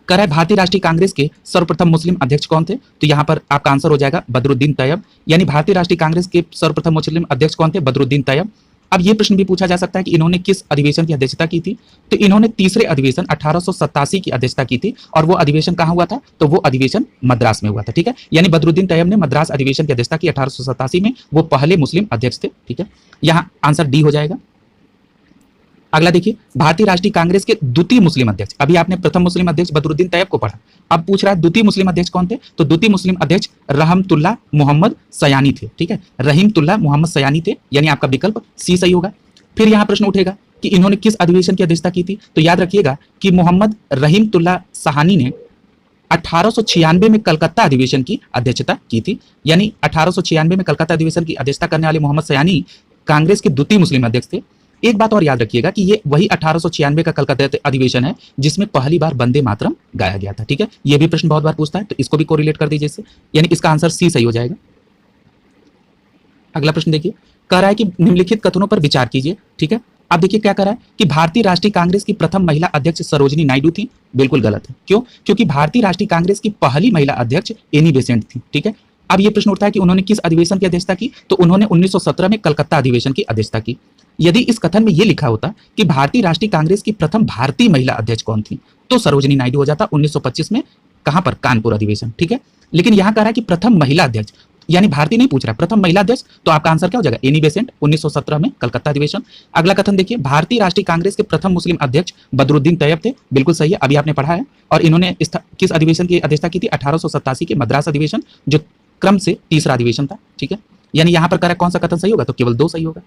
कह रहा है भारतीय राष्ट्रीय कांग्रेस के सर्वप्रथम मुस्लिम अध्यक्ष कौन थे? तो यहाँ पर आपका आंसर हो जाएगा बदरुद्दीन तैयब। यानी भारतीय राष्ट्रीय कांग्रेस के सर्वप्रथम मुस्लिम अध्यक्ष कौन थे? बदरुद्दीन तैयब। अब ये प्रश्न भी पूछा जा सकता है कि इन्होंने किस अधिवेशन की अध्यक्षता की थी? तो इन्होंने तीसरे अधिवेशन 1887 की अध्यक्षता की थी। और वो अधिवेशन कहाँ हुआ था? तो वो अधिवेशन मद्रास में हुआ था। ठीक है, यानी बदरुद्दीन तैयब ने मद्रास अधिवेशन की अध्यक्षता की 1887 में। वो पहले मुस्लिम अध्यक्ष थे। ठीक है, यहाँ आंसर डी हो जाएगा। अगला देखिए, भारतीय राष्ट्रीय कांग्रेस के द्वितीय मुस्लिम अध्यक्ष। अभी आपने प्रथम मुस्लिम अध्यक्ष बदरुद्दीन तैयब को पढ़ा, अब पूछ रहा है द्वितीय मुस्लिम अध्यक्ष कौन थे? तो द्वितीय मुस्लिम अध्यक्ष रहमतुल्लाह मोहम्मद सयानी थे। ठीक है, रहीमतुल्लाह मोहम्मद सयानी थे, यानी आपका विकल्प सी सही होगा। फिर यहां प्रश्न उठेगा कि इन्होंने किस अधिवेशन की अध्यक्षता की थी? तो याद रखिएगा कि मोहम्मद रहीमतुल्लाह सहानी ने 1896 में कलकत्ता अधिवेशन की अध्यक्षता की थी। यानी 1896 में कलकत्ता अधिवेशन की अध्यक्षता करने वाले मोहम्मद सयानी कांग्रेस के द्वितीय मुस्लिम अध्यक्ष थे। एक बात और याद रखिएगा कि ये वही 1896 का कलकत्ता अधिवेशन है जिसमें पहली बार वंदे मातरम गाया गया था। ठीक है, ये भी प्रश्न बहुत बार पूछता है, तो इसको भी कोरिलेट कर दीजिए इससे, यानी इसका आंसर सी सही हो जाएगा। अगला प्रश्न देखिए, कह रहा है कि निम्नलिखित कथनों पर विचार कीजिए। ठीक है, अब देखिए क्या कह रहा है कि भारतीय राष्ट्रीय कांग्रेस की प्रथम महिला अध्यक्ष सरोजिनी नायडू थी। बिल्कुल गलत है। क्यों? क्योंकि भारतीय राष्ट्रीय कांग्रेस की पहली महिला अध्यक्ष एनी बेसेंट थी। ठीक है, अब ये प्रश्न उठता है कि उन्होंने किस अधिवेशन की अध्यक्षता की? तो उन्होंने 1917 में कलकत्ता अधिवेशन की अध्यक्षता की। यदि इस कथन में यह लिखा होता कि भारतीय राष्ट्रीय कांग्रेस की प्रथम भारतीय महिला अध्यक्ष कौन थी, तो सरोजिनी नायडू हो जाता 1925 में। कहां पर? कानपुर अधिवेशन। ठीक है, लेकिन यहां कह रहा है कि प्रथम महिला अध्यक्ष, यानी भारतीय नहीं पूछ रहा है, प्रथम महिला अध्यक्ष, तो आपका आंसर क्या हो जाएगा? एनी बेसेंट, 1917 में कलकत्ता अधिवेशन। अगला कथन देखिए, भारतीय राष्ट्रीय कांग्रेस के प्रथम मुस्लिम अध्यक्ष बदरुद्दीन तैयब थे। बिल्कुल सही है, अभी आपने पढ़ा है। और इन्होंने किस अधिवेशन की अध्यक्षता की थी? 1887 के मद्रास अधिवेशन, जो क्रम से तीसरा अधिवेशन था। ठीक है, यानी यहां पर कह रहा है कौन सा कथन सही होगा? तो केवल दो सही होगा,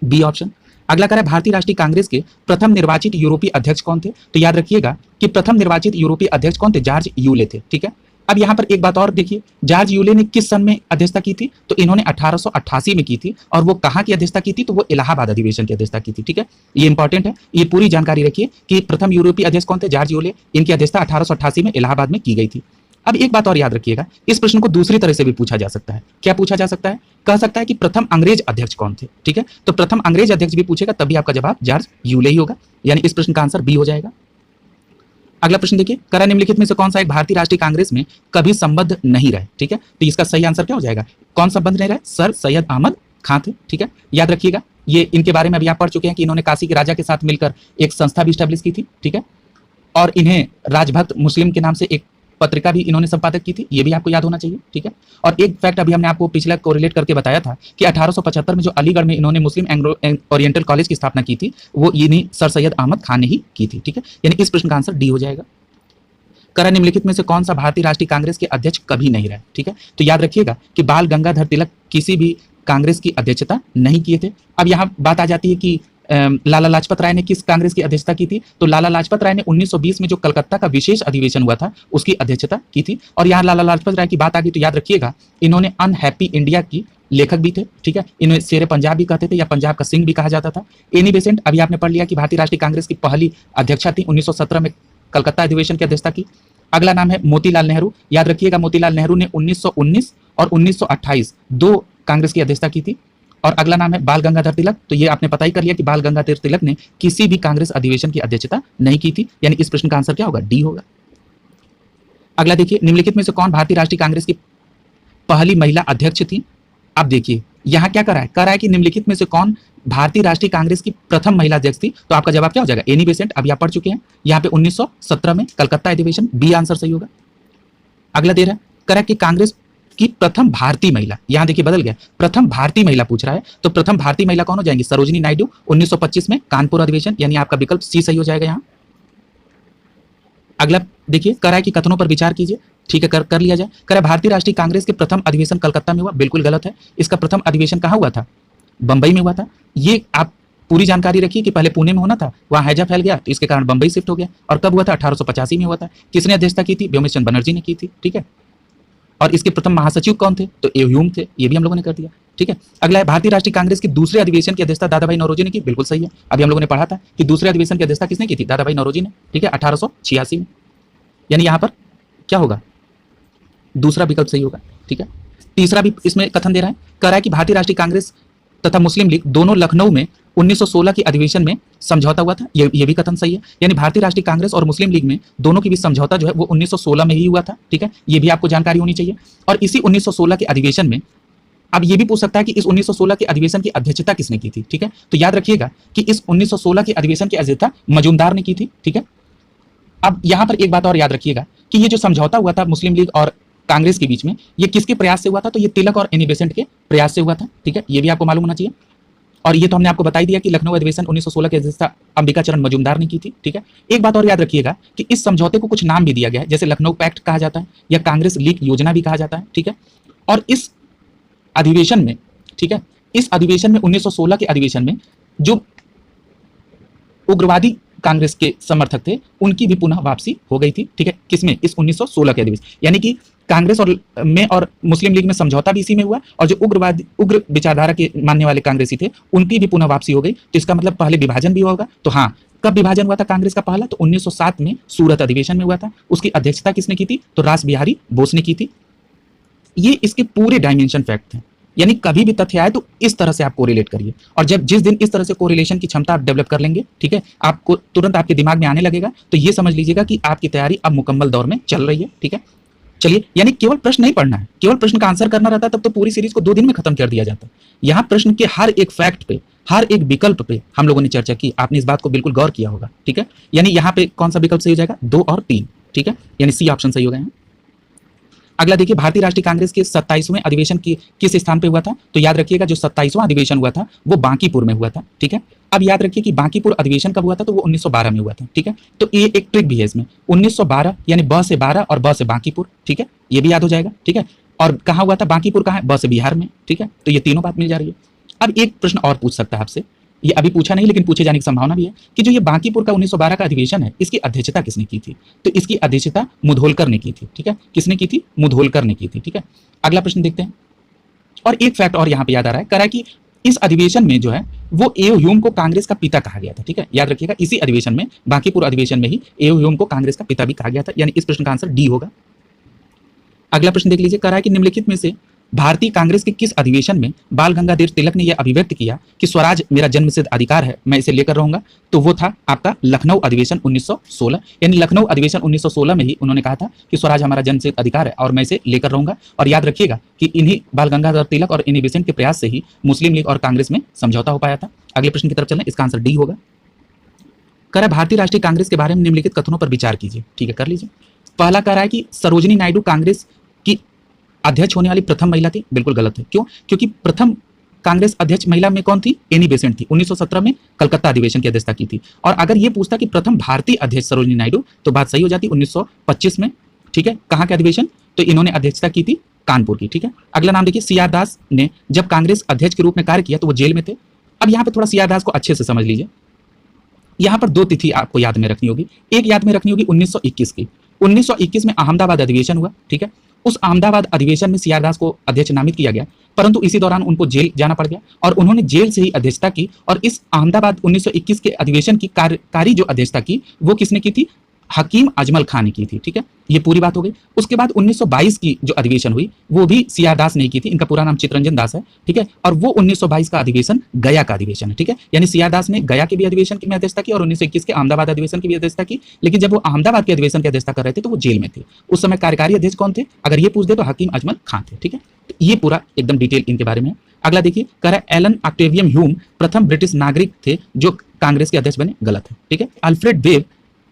बी ऑप्शन। अगला कह रहा है भारतीय राष्ट्रीय कांग्रेस के प्रथम निर्वाचित यूरोपीय अध्यक्ष कौन थे? तो याद रखिएगा कि प्रथम निर्वाचित यूरोपीय अध्यक्ष कौन थे? जॉर्ज यूले थे। ठीक है, अब यहां पर एक बात और देखिए, जॉर्ज यूले ने किस सन में अध्यक्षता की थी? तो इन्होंने 1888 में की थी। और वो कहां की अध्यक्षता की थी? तो वो इलाहाबाद अधिवेशन की अध्यक्षता की थी। ठीक है, ये इंपॉर्टेंट है, ये पूरी जानकारी रखिए कि प्रथम यूरोपीय अध्यक्ष कौन थे? George Yule. इनकी अध्यक्षता 1888 में इलाहाबाद में की गई थी। अब एक बात और याद रखिएगा, इस प्रश्न को दूसरी तरह से भी पूछा जा सकता है। क्या पूछा जा सकता है? कह सकता है कि प्रथम अंग्रेज अध्यक्ष कौन थे। ठीक है, तो प्रथम अंग्रेज अध्यक्ष भी पूछेगा, तभी आपका जवाब जॉर्ज यूले ही होगा। यानी इस प्रश्न का आंसर बी हो जाएगा। अगला प्रश्न देखिए, करा निम्नलिखित में से कौन सा एक भारतीय राष्ट्रीय कांग्रेस में कभी संबद्ध नहीं रहे? ठीक है, तो इसका सही आंसर क्या हो जाएगा? कौन संबद्ध नहीं रहे? सर सैयद अहमद खां थे। ठीक है, याद रखिएगा, ये इनके बारे में अभी आप पढ़ चुके हैं कि इन्होंने काशी के राजा के साथ मिलकर एक संस्था भी स्टैब्लिश की थी। ठीक है, और इन्हें राजभक्त मुस्लिम के नाम से एक पत्रिका भी इन्होंने संपादक की थी, ये भी आपको याद होना चाहिए। ठीक है, और एक फैक्ट अभी हमने आपको पिछला कोरिलेट करके बताया था कि 1875 में जो अलीगढ़ में इन्होंने मुस्लिम एंग्लो ओरिएंटल कॉलेज की स्थापना की थी, वो इन्हीं सर सैयद अहमद खान ने ही की थी। ठीक है, यानी इस प्रश्न का आंसर डी हो जाएगा। करा निम्नलिखित में से कौन सा भारतीय राष्ट्रीय कांग्रेस के अध्यक्ष कभी नहीं रहे? ठीक है, तो याद रखिएगा कि बाल गंगाधर तिलक किसी भी कांग्रेस की अध्यक्षता नहीं किए थे। अब यहाँ बात आ जाती है कि लाला लाजपत राय ने किस कांग्रेस की अध्यक्षता की थी? तो लाला लाजपत राय ने 1920 में जो कलकत्ता का विशेष अधिवेशन हुआ था उसकी अध्यक्षता की थी। और यहाँ लाला लाजपत राय की बात आ गई तो याद रखिएगा इन्होंने अनहैप्पी इंडिया की लेखक भी थे। ठीक है, इन्हें शेर पंजाब भी कहते थे या पंजाब का सिंह भी कहा जाता था। एनी बेसेंट अभी आपने पढ़ लिया कि भारतीय राष्ट्रीय कांग्रेस की पहली अध्यक्षा थी, 1917 में कलकत्ता अधिवेशन की अध्यक्षता की। अगला नाम है मोतीलाल नेहरू। याद रखिएगा मोतीलाल नेहरू ने 1919 और 1928 दो कांग्रेस की अध्यक्षता की थी। और अगला नाम है बाल गंगाधर तिलक। तो ये आपने पता ही कर लिया कि बाल गंगाधर तिलक ने किसी भी कांग्रेस अधिवेशन की अध्यक्षता नहीं की थी, यानी इस प्रश्न का आंसर क्या होगा? डी होगा। अगला देखिए, निम्नलिखित में से कौन भारतीय राष्ट्रीय कांग्रेस की पहली महिला अध्यक्ष थी? अब देखिए यहां क्या कर रहा है कि निम्नलिखित में से कौन भारतीय राष्ट्रीय कांग्रेस की प्रथम महिला अध्यक्ष थी? तो आपका जवाब क्या हो जाएगा? एनी बेसेंट, अभी आप पढ़ चुके हैं। यहाँ पे 1917 में कलकत्ता अधिवेशन, बी आंसर सही होगा। अगला दे रहा है, कह रहा है कि कांग्रेस की प्रथम भारतीय महिला, यहां देखिए बदल गया, प्रथम भारतीय महिला पूछ रहा है, तो प्रथम भारतीय महिला कौन हो जाएंगी? सरोजिनी नायडू, 1925 में कानपुर अधिवेशन, यानी आपका विकल्प सी सही हो जाएगा यहां। अगला देखिए, कह रहा है कि कथनों पर विचार कीजिए। ठीक है, कर लिया जाए। कह रहा है भारतीय राष्ट्रीय कांग्रेस के प्रथम अधिवेशन कलकत्ता में हुआ, बिल्कुल गलत है। इसका प्रथम अधिवेशन कहां हुआ था? बंबई में हुआ था। ये आप पूरी जानकारी रखिए कि पहले पुणे में होना था, वहां हैजा फैल गया तो इसके कारण बंबई शिफ्ट हो गया। और कब हुआ था? 1885 में हुआ था। किसने अध्यक्षता की थी? व्योमेश चंद्र बनर्जी ने की थी। ठीक है, और इसके प्रथम महासचिव कौन थे? तो ह्यूम थे, ये भी हम लोगों ने कर दिया। ठीक है, अगला है भारतीय राष्ट्रीय कांग्रेस की दूसरे अधिवेशन की अध्यक्षता दादा भाई नौरोजी ने की, बिल्कुल सही है। अभी हम लोगों ने पढ़ा था कि दूसरे अधिवेशन की अध्यक्षता किसने की थी? दादा भाई नौरोजी ने। ठीक है, 1886 में, यानी यहां पर क्या होगा? दूसरा विकल्प सही होगा। ठीक है, तीसरा भी इसमें कथन दे रहा है, कह रहा है कि भारतीय राष्ट्रीय कांग्रेस तथा मुस्लिम लीग दोनों लखनऊ में 1916 के अधिवेशन में समझौता हुआ था, ये भी कथन सही है। यानी भारतीय राष्ट्रीय कांग्रेस और मुस्लिम लीग में दोनों के बीच समझौता जो है वो 1916 में ही हुआ था, ठीक है, ये भी आपको जानकारी होनी चाहिए। और इसी 1916 के अधिवेशन में अब ये भी पूछ सकता है कि इस 1916 के अधिवेशन की अध्यक्षता किसने की थी, ठीक है, तो याद रखिएगा कि इस 1916 के अधिवेशन की अध्यक्षता मजूमदार ने की थी, ठीक है। अब यहां पर एक बात और याद रखिएगा कि ये जो समझौता हुआ था मुस्लिम लीग और कांग्रेस के बीच में, ये किसके प्रयास से हुआ था, तो ये तिलक और एनी बेसेंट के प्रयास से हुआ था, ठीक है, ये भी आपको मालूम होना चाहिए। और ये तो हमने आपको बता ही दिया कि लखनऊ अधिवेशन 1916 की अध्यक्षता अंबिका चरण मजूमदार ने की थी, ठीक है। एक बात और याद रखिएगा कि इस समझौते को कुछ नाम भी दिया गया है, जैसे लखनऊ पैक्ट कहा जाता है या कांग्रेस लीग योजना भी कहा जाता है, ठीक है। और इस अधिवेशन में, ठीक है, इस अधिवेशन में 1916 के अधिवेशन में जो उग्रवादी कांग्रेस के समर्थक थे उनकी भी पुनः वापसी हो गई थी, ठीक है, किसमें, इस 1916 के अधिवेशन, यानी कि कांग्रेस और मुस्लिम लीग में समझौता भी इसी में हुआ और जो उग्र विचारधारा के मानने वाले कांग्रेसी थे उनकी भी पुनः वापसी हो गई। तो इसका मतलब पहले विभाजन भी होगा। तो हाँ, कब विभाजन हुआ था कांग्रेस का पहला, तो 1907 में सूरत अधिवेशन में हुआ था। उसकी अध्यक्षता किसने की थी, तो रास बिहारी बोस ने की थी। ये इसके पूरे डायमेंशन फैक्ट थे, यानी कभी भी तथ्य आए तो इस तरह से आप कोरिलेट करिए, और जब जिस दिन इस तरह से कोरिलेशन की क्षमता आप डेवलप कर लेंगे, ठीक है, आपको तुरंत आपके दिमाग में आने लगेगा, तो ये समझ लीजिएगा कि आपकी तैयारी अब मुकम्मल दौर में चल रही है, ठीक है। चलिए, यानी केवल प्रश्न नहीं पढ़ना है, केवल प्रश्न का आंसर करना रहता, तब तो पूरी सीरीज को 2 दिन में खत्म कर दिया जाता। यहाँ प्रश्न के हर एक फैक्ट पे, हर एक विकल्प पे हम लोगों ने चर्चा की, आपने इस बात को बिल्कुल गौर किया होगा, ठीक है। यानी यहाँ पे कौन सा विकल्प सही हो जाएगा, 2 और 3, ठीक है, यानी सी ऑप्शन सही हो गए हैं। अगला देखिए, भारतीय राष्ट्रीय कांग्रेस के 27वें अधिवेशन की किस स्थान पे हुआ था, तो याद रखिएगा जो 27वां अधिवेशन हुआ था वो बांकीपुर में हुआ था, ठीक है। अब याद रखिए कि बांकीपुर अधिवेशन कब हुआ था, तो वो 1912 में हुआ था, ठीक है। तो ये एक ट्रिक भी है इसमें, 1912 यानी ब से 12 और ब से बांकीपुर, ठीक है, ये भी याद हो जाएगा, ठीक है। और कहाँ हुआ था, बांकीपुर कहाँ है, ब से बिहार में, ठीक है। तो ये तीनों बात मिल जा रही है। अब एक प्रश्न और पूछ सकता है आपसे, ये अभी पूछा नहीं लेकिन पूछे जाने की संभावना भी है कि जो ये बांकीपुर का 1912 का अधिवेशन है, इसकी अध्यक्षता किसने की थी, तो इसकी अध्यक्षता मुधोलकर ने की थी, ठीक है। किसने की थी, मुधोलकर ने की थी, ठीक है। अगला प्रश्न देखते हैं। और एक फैक्ट और यहाँ पे याद आ रहा है, करा कि इस अधिवेशन में जो है वो एओ ह्यूम को कांग्रेस का पिता कहा गया था, ठीक है, याद रखिएगा इसी अधिवेशन में, बांकीपुर अधिवेशन में ही एओ ह्यूम को कांग्रेस का पिता भी कहा गया था, यानी इस प्रश्न का आंसर डी होगा। अगला प्रश्न देख लीजिए, करा है कि निम्नलिखित में से भारतीय कांग्रेस के किस अधिवेशन में बाल गंगाधर तिलक ने यह अभिव्यक्त किया कि स्वराज मेरा जन्मसिद्ध अधिकार है, मैं इसे लेकर रहूंगा, तो वो था आपका लखनऊ अधिवेशन 1916, यानी लखनऊ अधिवेशन 1916 में ही उन्होंने कहा था कि स्वराज हमारा जन्मसिद्ध अधिकार है और मैं इसे लेकर रहूंगा। और याद रखिएगा कि इन्हीं बाल गंगाधर तिलक और एनी बेसेंट के प्रयास से ही मुस्लिम लीग और कांग्रेस में समझौता हो पाया था। अगले प्रश्न की तरफ चलें, इसका आंसर डी होगा। कह रहा है भारतीय राष्ट्रीय कांग्रेस के बारे में निम्नलिखित कथनों पर विचार कीजिए, ठीक है, कर लीजिए। पहला कह रहा है कि सरोजिनी नायडू कांग्रेस की अध्यक्ष होने वाली प्रथम महिला थी, बिल्कुल गलत है। क्यों, क्योंकि प्रथम कांग्रेस अध्यक्ष महिला में कौन थी, एनी बेसेंट थी, 1917 में कलकत्ता अधिवेशन की अध्यक्षता की थी। और अगर ये पूछता कि प्रथम भारतीय अध्यक्ष सरोजिनी नायडू, तो बात सही हो जाती 1925 में, ठीक है। कहाँ के अधिवेशन, तो इन्होंने अध्यक्षता की थी कानपुर की, ठीक है। अगला नाम देखिए, सी आर दास ने जब कांग्रेस अध्यक्ष के रूप में कार्य किया तो वो जेल में थे। अब यहाँ पे थोड़ा सी आर दास को अच्छे से समझ लीजिए, यहाँ पर 2 तिथि आपको याद में रखनी होगी। एक याद में रखनी होगी 1921 की, 1921 में अहमदाबाद अधिवेशन हुआ, ठीक है। उस अहमदाबाद अधिवेशन में सीआर दास को अध्यक्ष नामित किया गया, परंतु इसी दौरान उनको जेल जाना पड़ गया और उन्होंने जेल से ही अध्यक्षता की। और इस अहमदाबाद 1921 के अधिवेशन की कार्यकारी जो अध्यक्षता की वो किसने की थी, हकीम अजमल खान ने की थी, ठीक है। ये पूरी बात हो गई। उसके बाद 1922 की जो अधिवेशन हुई वो भी सीआर दास ने की थी, इनका पूरा नाम चितरंजन दास है, ठीक है। और वो 1922 का अधिवेशन गया का अधिवेशन है, ठीक है। यानी सीआर दास ने गया के भी अधिवेशन की अध्यक्षता की और 1921 के अहमदाबाद अधिवेशन की भी अध्यक्षता की। लेकिन जब वो अहमदाबाद के अधिवेशन की अध्यक्षता कर रहे थे तो वो जेल में थे। उस समय कार्यकारी अध्यक्ष कौन थे, अगर ये पूछ दे तो हकीम अजमल खान थे, ठीक है। तो ये पूरा एकदम डिटेल इनके बारे में। अगला देखिए, कह रहा है एलन ऑक्टेवियम ह्यूम प्रथम ब्रिटिश नागरिक थे जो कांग्रेस के अध्यक्ष बने, गलत है, ठीक है। अल्फ्रेड बेब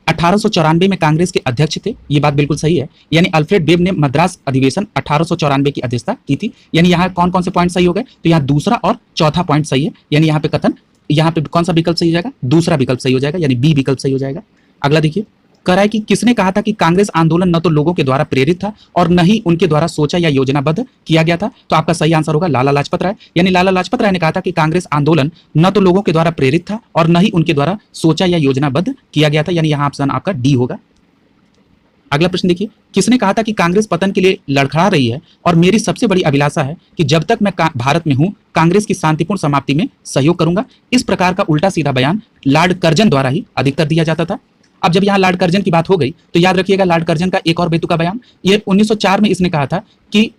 1894 में कांग्रेस के अध्यक्ष थे, ये बात बिल्कुल सही है। यानी अल्फ्रेड बेब ने मद्रास अधिवेशन 1894 की अध्यक्षता की थी। यानी यहाँ कौन कौन से पॉइंट सही हो गए, तो यहाँ दूसरा और चौथा पॉइंट सही है। यानी यहाँ पे कथन, यहाँ पे कौन सा विकल्प सही हो जाएगा, दूसरा विकल्प सही हो जाएगा, यानी बी विकल्प सही हो जाएगा। अगला देखिए, कह रहा है कि किसने कहा था कि कांग्रेस आंदोलन न तो लोगों के द्वारा प्रेरित था और न ही उनके द्वारा सोचा या योजनाबद्ध किया गया था, तो आपका सही आंसर होगा लाला लाजपत राय। यानी लाला लाजपत राय ने कहा था कि कांग्रेस आंदोलन न तो लोगों के द्वारा प्रेरित था और न ही उनके द्वारा सोचा या योजनाबद्ध किया गया था, यानी यहाँ ऑप्शन आपका डी होगा। अगला प्रश्न देखिए, किसने कहा था कि कांग्रेस पतन के लिए लड़खड़ा रही है और मेरी सबसे बड़ी अभिलाषा है कि जब तक मैं भारत में हूं कांग्रेस की शांतिपूर्ण समाप्ति में सहयोग करूंगा। इस प्रकार का उल्टा सीधा बयान लॉर्ड कर्जन द्वारा ही अधिकतर दिया जाता था। अब जब यहाँ लॉर्ड कर्जन की बात हो गई तो याद रखिएगा लॉर्ड कर्जन का एक और बेतुका बयान, ये 1904 में इसने कहा था कि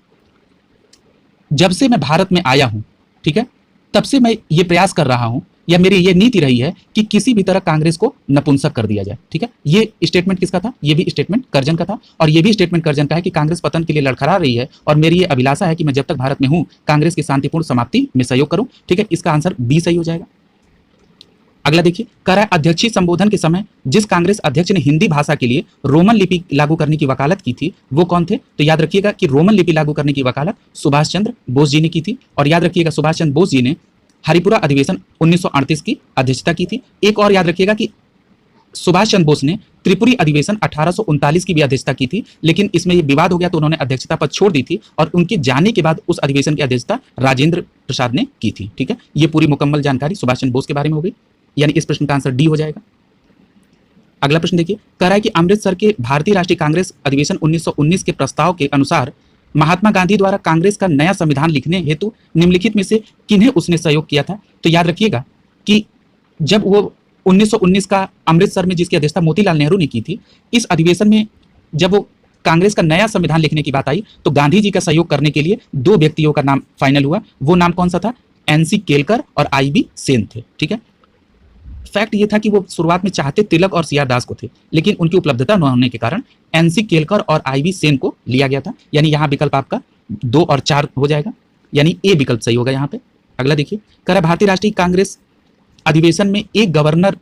जब से मैं भारत में आया हूं, ठीक है, तब से मैं ये प्रयास कर रहा हूं या मेरी ये नीति रही है कि किसी भी तरह कांग्रेस को नपुंसक कर दिया जाए। ठीक है, ये स्टेटमेंट किसका था? ये भी स्टेटमेंट करजन का था, और ये भी स्टेटमेंट करजन का है कि कांग्रेस पतन के लिए लड़खड़ा रही है और मेरी ये अभिलाषा है कि मैं जब तक भारत में हूं कांग्रेस की शांतिपूर्ण समाप्ति में सहयोग करूं। ठीक है, इसका आंसर बी सही हो जाएगा। अगला देखिए, कह रहा है अध्यक्षीय संबोधन के समय जिस कांग्रेस अध्यक्ष ने हिंदी भाषा के लिए रोमन लिपि लागू करने की वकालत की थी वो कौन थे? तो याद रखिएगा कि रोमन लिपि लागू करने की वकालत सुभाष चंद्र बोस जी ने की थी, और याद रखिएगा सुभाष चंद्र बोस जी ने हरिपुरा अधिवेशन 1938 की अध्यक्षता की थी। एक और याद रखिएगा कि सुभाष चंद्र बोस ने त्रिपुरी अधिवेशन 1839 की भी अध्यक्षता की थी, लेकिन इसमें यह विवाद हो गया तो उन्होंने अध्यक्षता पद छोड़ दी थी, और उनके जाने के बाद उस अधिवेशन की अध्यक्षता राजेंद्र प्रसाद ने की थी। ठीक है, ये पूरी मुकम्मल जानकारी सुभाष चंद्र बोस के बारे में हो गई, यानी इस प्रश्न का आंसर डी हो जाएगा। अगला प्रश्न देखिए, कह रहा है कि अमृतसर के भारतीय राष्ट्रीय कांग्रेस अधिवेशन 1919 के प्रस्ताव के अनुसार महात्मा गांधी द्वारा कांग्रेस का नया संविधान लिखने हेतु निम्नलिखित में से किन्हें उसने सहयोग किया था? तो याद रखिएगा कि जब वो 1919 का अमृतसर में जिसकी अध्यक्षता मोतीलाल नेहरू ने की थी, इस अधिवेशन में जब वो कांग्रेस का नया संविधान लिखने की बात आई तो गांधी जी का सहयोग करने के लिए दो व्यक्तियों का नाम फाइनल हुआ। वो नाम कौन सा था? एनसी केलकर और आईबी सेन थे। ठीक है, फैक्ट ये था कि वो शुरुआत में चाहते तिलक और सीआर दास को थे, लेकिन उनकी उपलब्धता न होने के कारण एनसी केलकर और आईबी सेन को लिया गया था। यानी यहाँ विकल्प आपका 2 और 4 हो जाएगा, यानी ए विकल्प सही होगा यहाँ पे। अगला देखिए, कह रहा भारतीय राष्ट्रीय कांग्रेस अधिवेशन में एक गवर्नर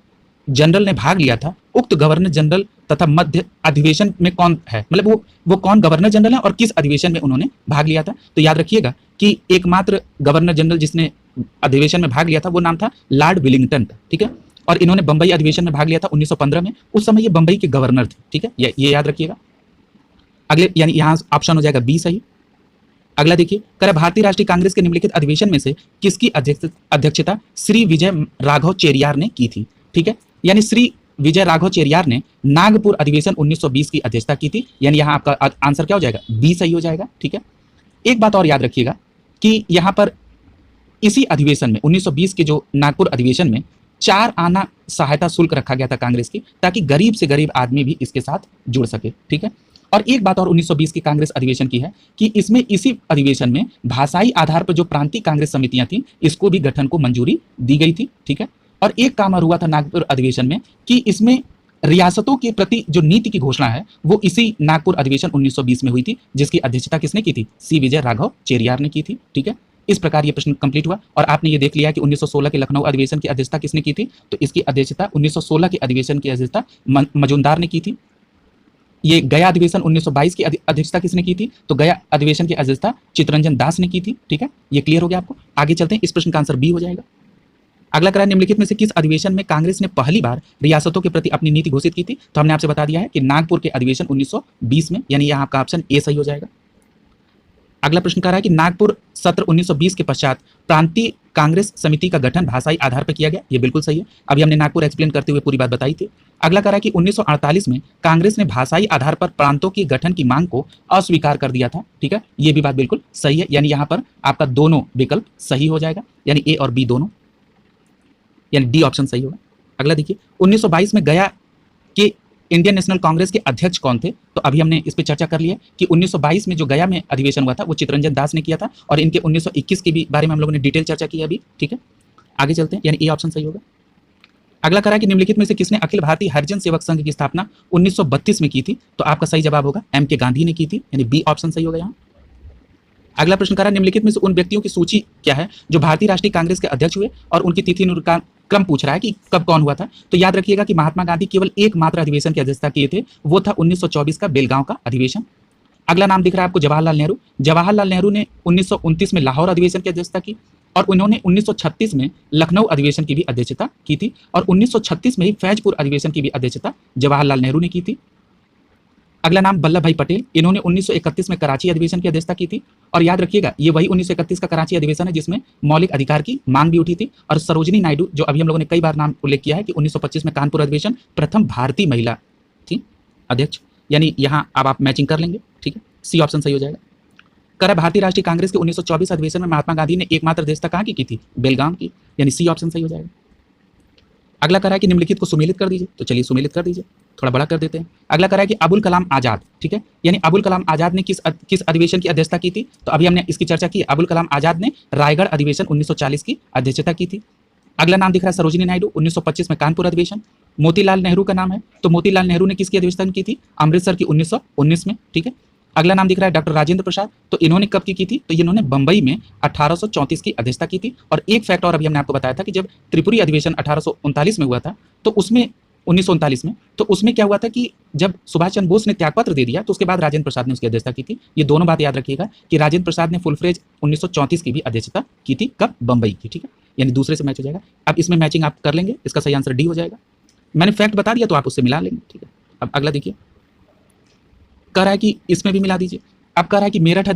जनरल ने भाग लिया था, उक्त गवर्नर जनरल तथा मध्य अधिवेशन में कौन है? मतलब वो कौन गवर्नर जनरल है और किस अधिवेशन में उन्होंने भाग लिया था? तो याद रखिएगा कि एकमात्र गवर्नर जनरल जिसने अधिवेशन में भाग लिया था वो नाम था लॉर्ड विलिंगटन का। ठीक है, और इन्होंने बंबई अधिवेशन में भाग लिया था 1915 में, उस समय ये बंबई के गवर्नर थे। ठीक है, ये याद रखिएगा। अगले यानी यहाँ ऑप्शन हो जाएगा बी सही। अगला देखिए, कह रहा भारतीय राष्ट्रीय कांग्रेस के निम्नलिखित अधिवेशन में से किसकी अध्यक्षता श्री विजय राघव चेरियार ने की थी? ठीक है, यानी श्री विजय राघव चेरियार ने नागपुर अधिवेशन 1920 की अध्यक्षता की थी, यानी यहाँ आपका आंसर क्या हो जाएगा? बी सही हो जाएगा। ठीक है, एक बात और याद रखिएगा कि यहाँ पर इसी अधिवेशन में 1920 के जो नागपुर अधिवेशन में 4 आना सहायता शुल्क रखा गया था कांग्रेस की, ताकि गरीब से गरीब आदमी भी इसके साथ जुड़ सके। ठीक है, और एक बात और 1920 की कांग्रेस अधिवेशन की है कि इसमें इसी अधिवेशन में भाषाई आधार पर जो प्रांतीय कांग्रेस समितियां थी इसको भी गठन को मंजूरी दी गई थी। ठीक है, और एक काम और हुआ था नागपुर अधिवेशन में कि इसमें रियासतों के प्रति जो नीति की घोषणा है वो इसी नागपुर अधिवेशन 1920 में हुई थी, जिसकी अध्यक्षता किसने की थी? सी विजय राघव चेरियार ने की थी। ठीक है, इस प्रकार ये प्रश्न कंप्लीट हुआ, और आपने ये देख लिया कि 1916 के लखनऊ अधिवेशन की अध्यक्षता किसने की थी? तो इसकी अध्यक्षता 1916 के अधिवेशन की अध्यक्षता मजूमदार ने की थी। ये गया अधिवेशन 1922 की अध्यक्षता किसने की थी? तो गया अधिवेशन की अध्यक्षता चित्तरंजन दास ने की थी। ठीक है, ये क्लियर हो गया आपको। आगे चलते हैं, इस प्रश्न का आंसर बी हो जाएगा। अगला करा निम्नलिखित में से किस अधिवेशन में कांग्रेस ने पहली बार रियासतों के प्रति अपनी नीति घोषित की थी? तो हमने आपसे बता दिया है कि नागपुर के अधिवेशन 1920 में, यानी यहाँ आपका ऑप्शन ए सही हो जाएगा। अगला प्रश्न कह रहा है कि नागपुर सत्र 1920 के पश्चात प्रांतीय कांग्रेस समिति का गठन भाषाई आधार पर किया गया। ये बिल्कुल सही है, अभी हमने नागपुर एक्सप्लेन करते हुए पूरी बात बताई थी। अगला कह रहा है कि 1948 में कांग्रेस ने भाषाई आधार पर प्रांतों के गठन की मांग को अस्वीकार कर दिया था। ठीक है, ये भी बात बिल्कुल सही है, यानी यहाँ पर आपका दोनों विकल्प सही हो जाएगा, यानी ए और बी दोनों, यानी डी ऑप्शन सही होगा। अगला देखिए, 1922 में गया के इंडियन नेशनल कांग्रेस के अध्यक्ष कौन थे? तो अभी हमने इस पे चर्चा कर लिया कि 1922 में जो गया में अधिवेशन हुआ था वो चित्तरंजन दास ने किया था, और इनके 1921 के भी बारे में हम लोगों ने डिटेल चर्चा की है अभी। ठीक है, आगे चलते हैं, यानी ए ऑप्शन सही होगा। अगला करा कि निम्नलिखित में से किसने अखिल भारतीय हरिजन सेवक संघ की स्थापना 1932 में की थी? तो आपका सही जवाब होगा एम के गांधी ने की थी, यानी बी ऑप्शन सही होगा यहाँ। अगला प्रश्न करा निम्नलिखित में से उन व्यक्तियों की सूची क्या है जो भारतीय राष्ट्रीय कांग्रेस के अध्यक्ष हुए, और उनकी तिथि क्रम पूछ रहा है कि कब कौन हुआ था। तो याद रखिएगा कि महात्मा गांधी केवल एकमात्र अधिवेशन की अध्यक्षता किए थे, वो था 1924 का बेलगांव का अधिवेशन। अगला नाम दिख रहा है आपको जवाहरलाल नेहरू। जवाहरलाल नेहरू ने 1929 में लाहौर अधिवेशन की अध्यक्षता की, और उन्होंने 1936 में लखनऊ अधिवेशन की भी अध्यक्षता की थी, और 1936 में ही फैजपुर अधिवेशन की भी अध्यक्षता जवाहरलाल नेहरू ने की थी। अगला नाम वल्लभ भाई पटेल, इन्होंने 1931 में कराची अधिवेशन की अध्यक्षता की थी, और याद रखिएगा ये वही 1931 का कराची अधिवेशन है जिसमें मौलिक अधिकार की मांग भी उठी थी। और सरोजिनी नायडू, जो अभी हम लोगों ने कई बार नाम उल्लेख किया है कि 1925 में कानपुर अधिवेशन, प्रथम भारतीय महिला थी अध्यक्ष, यानी यहाँ अब आप मैचिंग कर लेंगे। ठीक है, सी ऑप्शन सही हो जाएगा। कर भारतीय राष्ट्रीय कांग्रेस के 1924 अधिवेशन में महात्मा गांधी ने एकमात्र अध्यक्षता कहाँ की थी? बेलगाम की, यानी सी ऑप्शन सही हो जाएगा। अगला करा है कि निम्नलिखित को सुमेलित कर दीजिए, तो चलिए सुमेलित कर दीजिए, थोड़ा बड़ा कर देते हैं। अगला करा है कि अबुल कलाम आजाद, ठीक है, यानी अबुल कलाम आजाद ने किस अधिवेशन की अध्यक्षता की थी? तो अभी हमने इसकी चर्चा की। अबुल कलाम आजाद ने रायगढ़ अधिवेशन 1940 की अध्यक्षता की थी। अगला नाम दिख रहा है सरोजिनी नायडू, 1925 में कानपुर अधिवेशन। मोतीलाल नेहरू का नाम है, तो मोतीलाल नेहरू ने किसकी अध्यक्षता की थी? अमृतसर की 1919 में, ठीक है। अगला नाम दिख रहा है डॉक्टर राजेंद्र प्रसाद, तो इन्होंने कब की थी? तो इन्होंने बंबई में 1834 की अध्यक्षता की थी। और एक फैक्ट और अभी हमने आपको बताया था कि जब त्रिपुरी अधिवेशन 1839 में हुआ था, तो उसमें 1939 में, तो उसमें क्या हुआ था कि जब सुभाष चंद्र बोस ने त्यागपत्र दे दिया, तो उसके बाद राजेंद्र प्रसाद ने उसकी अध्यक्षता की थी। ये दोनों बात याद रखिएगा कि राजेंद्र प्रसाद ने फुल फ्लेज 1934 की भी अध्यक्षता की थी। कब? बंबई की, ठीक है। यानी दूसरे से मैच हो जाएगा। अब इसमें मैचिंग आप कर लेंगे, इसका सही आंसर डी हो जाएगा। मैंने फैक्ट बता दिया तो आप उससे मिला लेंगे, ठीक है। अब अगला देखिए, कह रहा है कि इसमें भी मिला दीजिए। अब कह रहा है कि मेरठ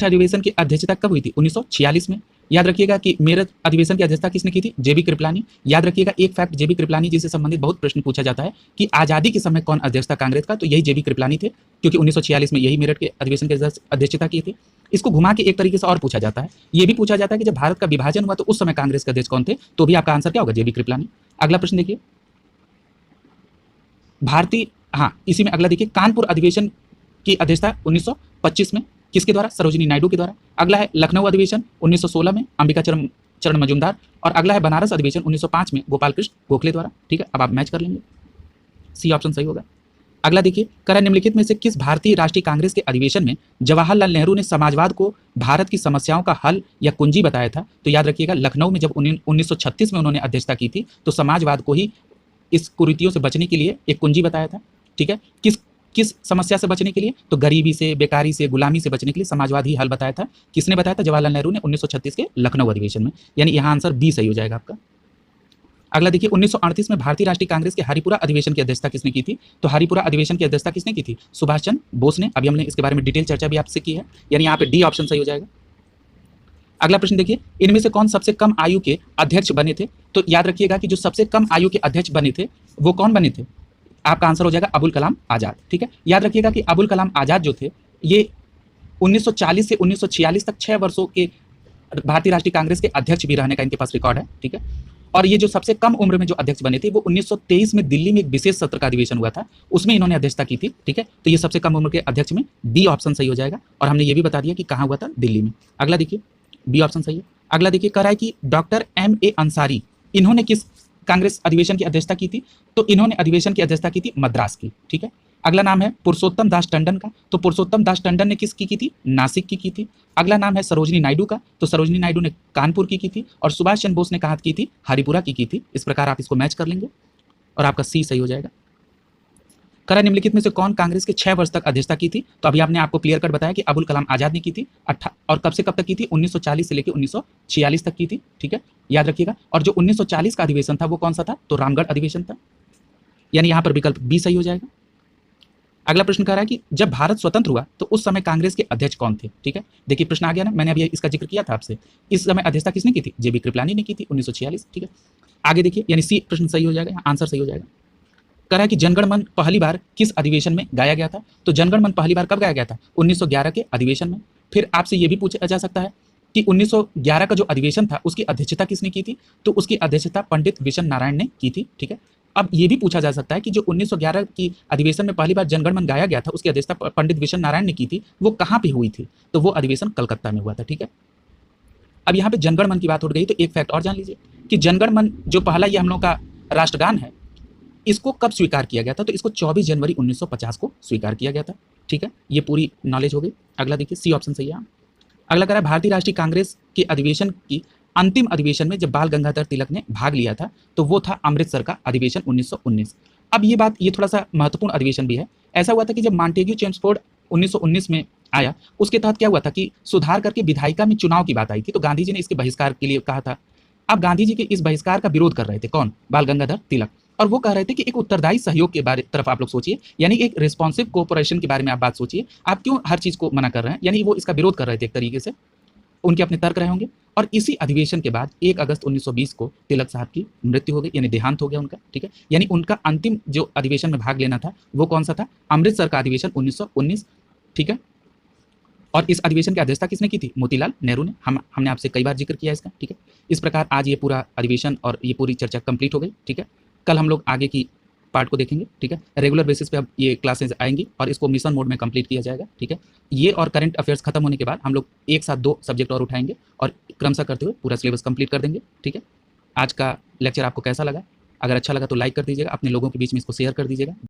अधिवेशन की अध्यक्षता कब हुई थी? 1946 में। याद रखिएगा कि मेरठ अधिवेशन की अध्यक्षता किसने की थी? जेबी कृपलानी। याद रखिएगा एक फैक्ट जेबी कृपलानी जी से संबंधित बहुत प्रश्न पूछा जाता है कि आजादी के समय कौन अध्यक्ष था कांग्रेस का, तो यही जेबी कृपलानी थे, क्योंकि 1946 में यही मेरठ के अधिवेशन की अध्यक्षता की थी। इसको घुमा के एक तरीके से और पूछा जाता है, ये भी पूछा जाता है कि जब भारत का विभाजन हुआ तो उस समय कांग्रेस के अध्यक्ष कौन थे, तो भी आपका आंसर क्या होगा? जेबी कृपलानी। अगला प्रश्न देखिए, भारतीय, हाँ इसी में अगला देखिए, कानपुर अधिवेशन की अध्यक्षता 1925 में किसके द्वारा? सरोजिनी नायडू के द्वारा। अगला है लखनऊ अधिवेशन 1916 में अंबिका चरण मजूमदार। और अगला है बनारस अधिवेशन 1905 में गोपाल कृष्ण गोखले द्वारा, ठीक है। अब आप मैच कर लेंगे, सी ऑप्शन सही होगा। अगला देखिए, कह रहा है निम्नलिखित में से किस भारतीय राष्ट्रीय कांग्रेस के अधिवेशन में जवाहरलाल नेहरू ने समाजवाद को भारत की समस्याओं का हल या कुंजी बताया था? तो याद रखिएगा लखनऊ में जब 1936 में उन्होंने अध्यक्षता की थी, तो समाजवाद को ही इस कुरीतियों से बचने के लिए एक कुंजी बताया था, ठीक है। किस समस्या से बचने के लिए? तो गरीबी से, बेकारी से, गुलामी से बचने के लिए समाजवाद ही हल बताया था। किसने बताया था? जवाहरलाल नेहरू ने 1936 के लखनऊ अधिवेशन में। यानी यहाँ आंसर बी सही हो जाएगा आपका। अगला देखिए, 1938 में भारतीय राष्ट्रीय कांग्रेस के हरिपुरा अधिवेशन की अध्यक्षता किसने की थी? तो हरिपुरा अधिवेशन की अध्यक्षता किसने की थी? सुभाष चंद्र बोस ने। अभी हमने इसके बारे में डिटेल चर्चा भी आपसे की है, यानी यहाँ पे डी ऑप्शन सही हो जाएगा। अगला प्रश्न देखिए, इनमें से कौन सबसे कम आयु के अध्यक्ष बने थे? तो याद रखिएगा कि जो सबसे कम आयु के अध्यक्ष बने थे वो कौन बने थे? आपका आंसर हो जाएगा अबुल कलाम आजाद, ठीक है। याद रखिएगा कि अबुल कलाम आजाद जो थे ये 1940 से 1946 तक 6 वर्षों के भारतीय राष्ट्रीय कांग्रेस के अध्यक्ष भी रहने का इनके पास रिकॉर्ड है, ठीक है। और ये जो सबसे कम उम्र में जो अध्यक्ष बने थे वो 1923 में दिल्ली में एक विशेष सत्र का अधिवेशन हुआ था, उसमें इन्होंने अध्यक्षता की थी, ठीक है। तो ये सबसे कम उम्र के अध्यक्ष में बी ऑप्शन सही हो जाएगा। और हमने ये भी बता दिया कि कहाँ हुआ था, दिल्ली में। अगला देखिए, बी ऑप्शन सही है। अगला देखिए, कह रहा है कि डॉक्टर M.A. अंसारी इन्होंने किस कांग्रेस अधिवेशन की अध्यक्षता की थी? तो इन्होंने अधिवेशन की अध्यक्षता की थी मद्रास की, ठीक है। अगला नाम है पुरुषोत्तम दास टंडन का, तो पुरुषोत्तम दास टंडन ने किसकी की थी? नासिक की थी। अगला नाम है सरोजिनी नायडू का, तो सरोजिनी नायडू ने कानपुर की थी। और सुभाष चंद्र बोस ने कहाँ की थी? हरिपुरा की थी। इस प्रकार आप इसको मैच कर लेंगे और आपका सी सही हो जाएगा। कह रहा है निम्नलिखित में से कौन कांग्रेस के 6 वर्ष तक अध्यक्षता की थी? तो अभी आपने आपको क्लियर कट बताया कि अबुल कलाम आजाद ने की थी। और कब से कब तक की थी? 1940 से लेकर 1946 तक की थी, ठीक है, याद रखिएगा। और जो 1940 का अधिवेशन था वो कौन सा था? तो रामगढ़ अधिवेशन था। यानी यहाँ पर विकल्प बी सही हो जाएगा। अगला प्रश्न कह रहा है कि जब भारत स्वतंत्र हुआ तो उस समय कांग्रेस के अध्यक्ष कौन थे? ठीक है, देखिए प्रश्न आ गया ना, मैंने अभी इसका जिक्र किया था आपसे। इस समय अध्यक्षता किसने की थी? जेबी कृपलानी ने की थी 1946, ठीक है। आगे देखिए, यानी सी प्रश्न सही हो जाएगा, आंसर सही हो जाएगा। कह रहा है कि जनगण मन पहली बार किस अधिवेशन में गाया गया था? तो जनगण मन पहली बार कब गाया गया था? 1911 के अधिवेशन में। फिर आपसे ये भी पूछा जा सकता है कि 1911 का जो अधिवेशन था उसकी अध्यक्षता किसने की थी? तो उसकी अध्यक्षता पंडित विशन नारायण ने की थी, ठीक है। अब ये भी पूछा जा सकता है कि जो 1911 की अधिवेशन में पहली बार जनगण मन गाया गया था उसकी अध्यक्षता पंडित विशन नारायण ने की थी, वो कहाँ पे हुई थी? तो वो अधिवेशन कलकत्ता में हुआ था, ठीक है। अब यहाँ पे जनगण मन की बात उठ गई तो एक फैक्ट और जान लीजिए कि जनगण मन जो पहला ये हम लोग का राष्ट्रगान है, इसको कब स्वीकार किया गया था? तो इसको 24 जनवरी 1950 को स्वीकार किया गया था, ठीक है। ये पूरी नॉलेज हो गई। अगला देखिए, सी ऑप्शन सही है। अगला कह रहा है भारतीय राष्ट्रीय कांग्रेस के अधिवेशन की अंतिम अधिवेशन में जब बाल गंगाधर तिलक ने भाग लिया था तो वो था अमृतसर का अधिवेशन 1919। अब ये बात, ये थोड़ा सा महत्वपूर्ण अधिवेशन भी है। ऐसा हुआ था कि जब मॉन्टेग्यू चेम्सफोर्ड 1919 में आया, उसके तहत क्या हुआ था कि सुधार करके विधायिका में चुनाव की बात आई थी, तो गांधी जी ने इसके बहिष्कार के लिए कहा था। अब गांधी जी के इस बहिष्कार का विरोध कर रहे थे कौन? बाल गंगाधर तिलक। और वो कह रहे थे कि एक उत्तरदायी सहयोग के बारे तरफ आप लोग सोचिए, यानी एक रिस्पॉन्सिव कोऑपरेशन के बारे में आप बात सोचिए। आप क्यों हर चीज़ को मना कर रहे हैं? यानी वो इसका विरोध कर रहे थे एक तरीके से, उनके अपने तर्क रहे होंगे। और इसी अधिवेशन के बाद 1 अगस्त 1920 को तिलक साहब की मृत्यु हो गई, यानी देहांत हो गया उनका, ठीक है। यानी उनका अंतिम जो अधिवेशन में भाग लेना था वो कौन सा था? अमृतसर का अधिवेशन 1919, ठीक है। और इस अधिवेशन की अध्यक्षता किसने की थी? मोतीलाल नेहरू ने। हमने आपसे कई बार जिक्र किया इसका, ठीक है। इस प्रकार आज ये पूरा अधिवेशन और ये पूरी चर्चा कंप्लीट हो गई, ठीक है। कल हम लोग आगे की पार्ट को देखेंगे, ठीक है। रेगुलर बेसिस पे अब ये क्लासेज आएंगी और इसको मिशन मोड में कंप्लीट किया जाएगा, ठीक है। ये और करंट अफेयर्स खत्म होने के बाद हम लोग एक साथ 2 सब्जेक्ट और उठाएंगे और क्रमशः करते हुए पूरा सिलेबस कंप्लीट कर देंगे, ठीक है। आज का लेक्चर आपको कैसा लगा? अगर अच्छा लगा तो लाइक कर दीजिएगा, अपने लोगों के बीच में इसको शेयर कर दीजिएगा।